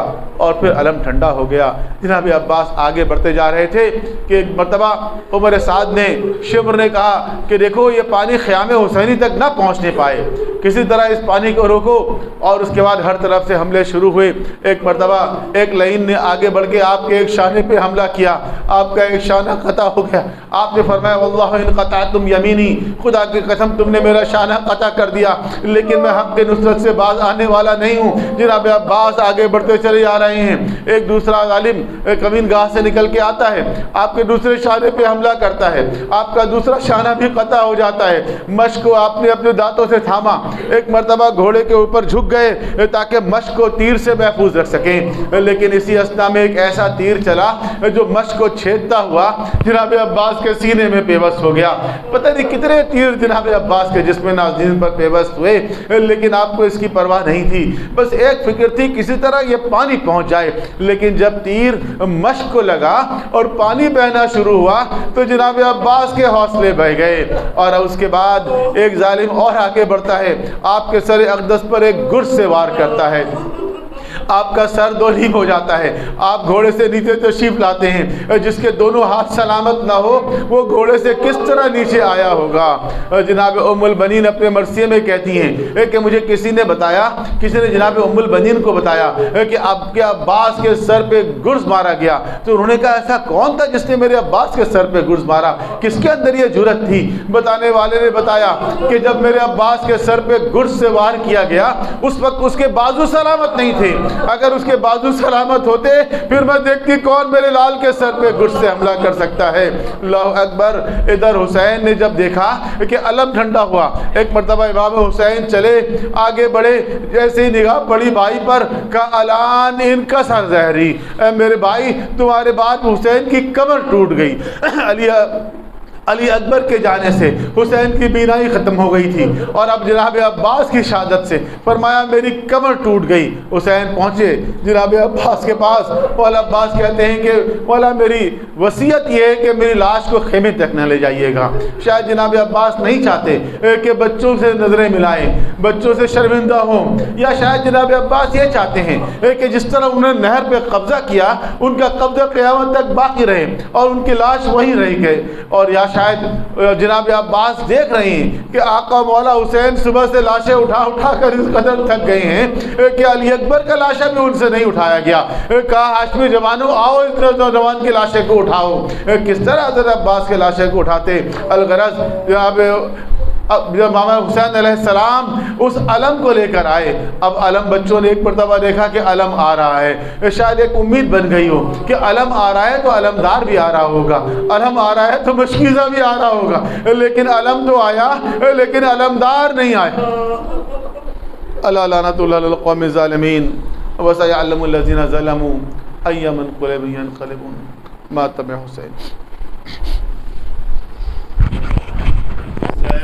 اور پھر علم ٹھنڈا ہو گیا۔ جناب عباس آگے بڑھتے جا رہے تھے کہ ایک مرتبہ عمر سعد نے، شمر نے کہا کہ دیکھو یہ پانی خیام حسینی تک نہ پہنچنے پائے، کسی طرح اس پانی کو روکو، اور اس کے بعد ہر طرف سے حملے شروع ہوئے۔ ایک مرتبہ ایک لائن نے آگے بڑھ کے آپ کے ایک شانے پہ حملہ کیا، آپ کا ایک شانہ قطع ہو گیا، آپ نے فرمایا واللہ ان قطعتم یمینی، خدا کی قسم تم نے میرا شانہ قطع کر دیا، لیکن میں حق کی نصرت سے باز آنے والا نہیں ہوں۔ جناب عباس آگے بڑھتے چلے جا رہے ہیں، ایک دوسرا ظالم کمین گاہ سے نکل کے آتا ہے، آپ کے دوسرے شانے پہ حملہ کرتا ہے، آپ کا دوسرا شانہ بھی قطع ہو جاتا ہے، مشق کو آپ نے اپنے دانتوں سے تھاما، ایک مرتبہ گھوڑے کے اوپر جھک گئے تاکہ مشق کو تیر سے محفوظ رکھ سکیں، لیکن اسی اثنا میں ایک ایسا تیر چلا جو مشق کو چھیدتا ہوا جناب عباس کے سینے میں پیوست ہو گیا۔ پتہ نہیں کتنے تیر جناب عباس کے جسم نازنین پر پیوست ہوئے، لیکن آپ کو اس کی پرواہ نہیں تھی، بس ایک فکر تھی کسی طرح یہ پانی پہنچ جائے۔ لیکن جب تیر مشق کو لگا اور پانی بہنا شروع ہوا تو جناب عباس کے حوصلے بہ گئے، اور اس کے بعد ایک ظالم اور آگے بڑھتا ہے، آپ کے سر اقدس پر ایک گرز سے وار کرتا ہے، آپ کا سر دو نیم ہو جاتا ہے، آپ گھوڑے سے نیچے تشریف لاتے ہیں، جس کے دونوں ہاتھ سلامت نہ ہو وہ گھوڑے سے کس طرح نیچے آیا ہوگا۔ جناب ام البنین اپنے مرثیے میں کہتی ہیں کہ مجھے کسی نے بتایا، کسی نے جناب ام البنین کو بتایا کہ آپ کے عباس کے سر پہ گرز مارا گیا، تو انہوں نے کہا ایسا کون تھا جس نے میرے عباس کے سر پہ گرز مارا، کس کے اندر یہ جرأت تھی؟ بتانے والے نے بتایا کہ جب میرے عباس کے سر پہ گرز سے وار کیا گیا اس وقت اس کے بازو سلامت نہیں تھے، اگر اس کے بازو سلامت ہوتے پھر میں دیکھتی کون میرے لال کے سر پہ گرز سے حملہ کر سکتا ہے۔ اللہ اکبر۔ ادھر حسین نے جب دیکھا کہ علم ٹھنڈا ہوا، ایک مرتبہ امام حسین چلے آگے بڑھے، جیسے ہی نگاہ پڑی بھائی پر کہا الان ان کا سر زہری، اے میرے بھائی تمہارے بعد حسین کی کمر ٹوٹ گئی۔ علی اکبر کے جانے سے حسین کی بینائی ختم ہو گئی تھی، اور اب جناب عباس کی شہادت سے فرمایا میری کمر ٹوٹ گئی۔ حسین پہنچے جناب عباس کے پاس، مولا عباس کہتے ہیں کہ مولا میری وصیت یہ ہے کہ میری لاش کو خیمے تک نہ لے جائیے گا۔ شاید جناب عباس نہیں چاہتے کہ بچوں سے نظریں ملائیں، بچوں سے شرمندہ ہوں، یا شاید جناب عباس یہ چاہتے ہیں کہ جس طرح انہوں نے نہر پہ قبضہ کیا ان کا قبضہ قیامت تک باقی رہے اور ان کی لاش وہیں رہ گئے، اور یا شاید جناب عباس دیکھ رہے ہیں کہ آقا مولا حسین صبح سے لاشیں اٹھا کر اس قدر تھک گئے ہیں کہ علی اکبر کا لاشا بھی ان سے نہیں اٹھایا گیا۔ کہا ہاشمی جوانوں آؤ اس نوجوان کی لاشے کو اٹھاؤ۔ کس طرح حضرت عباس کے لاشے کو اٹھاتے؟ الغرض جب ماما حسین علیہ السلام اس علم کو لے کر آئے، اب علم بچوں نے ایک مرتبہ دیکھا کہ علم آ رہا ہے، شاید ایک امید بن گئی ہو کہ علم آ رہا ہے تو علمدار بھی آ رہا ہوگا، علم آ رہا ہے تو مشکیزہ بھی آ رہا ہوگا، لیکن علم تو آیا لیکن علمدار نہیں آیا۔ الا لعنۃ اللہ علی القوم الظالمین وسيعلم الذين ظلموا أي منقلب ينقلبون۔ مات حسین۔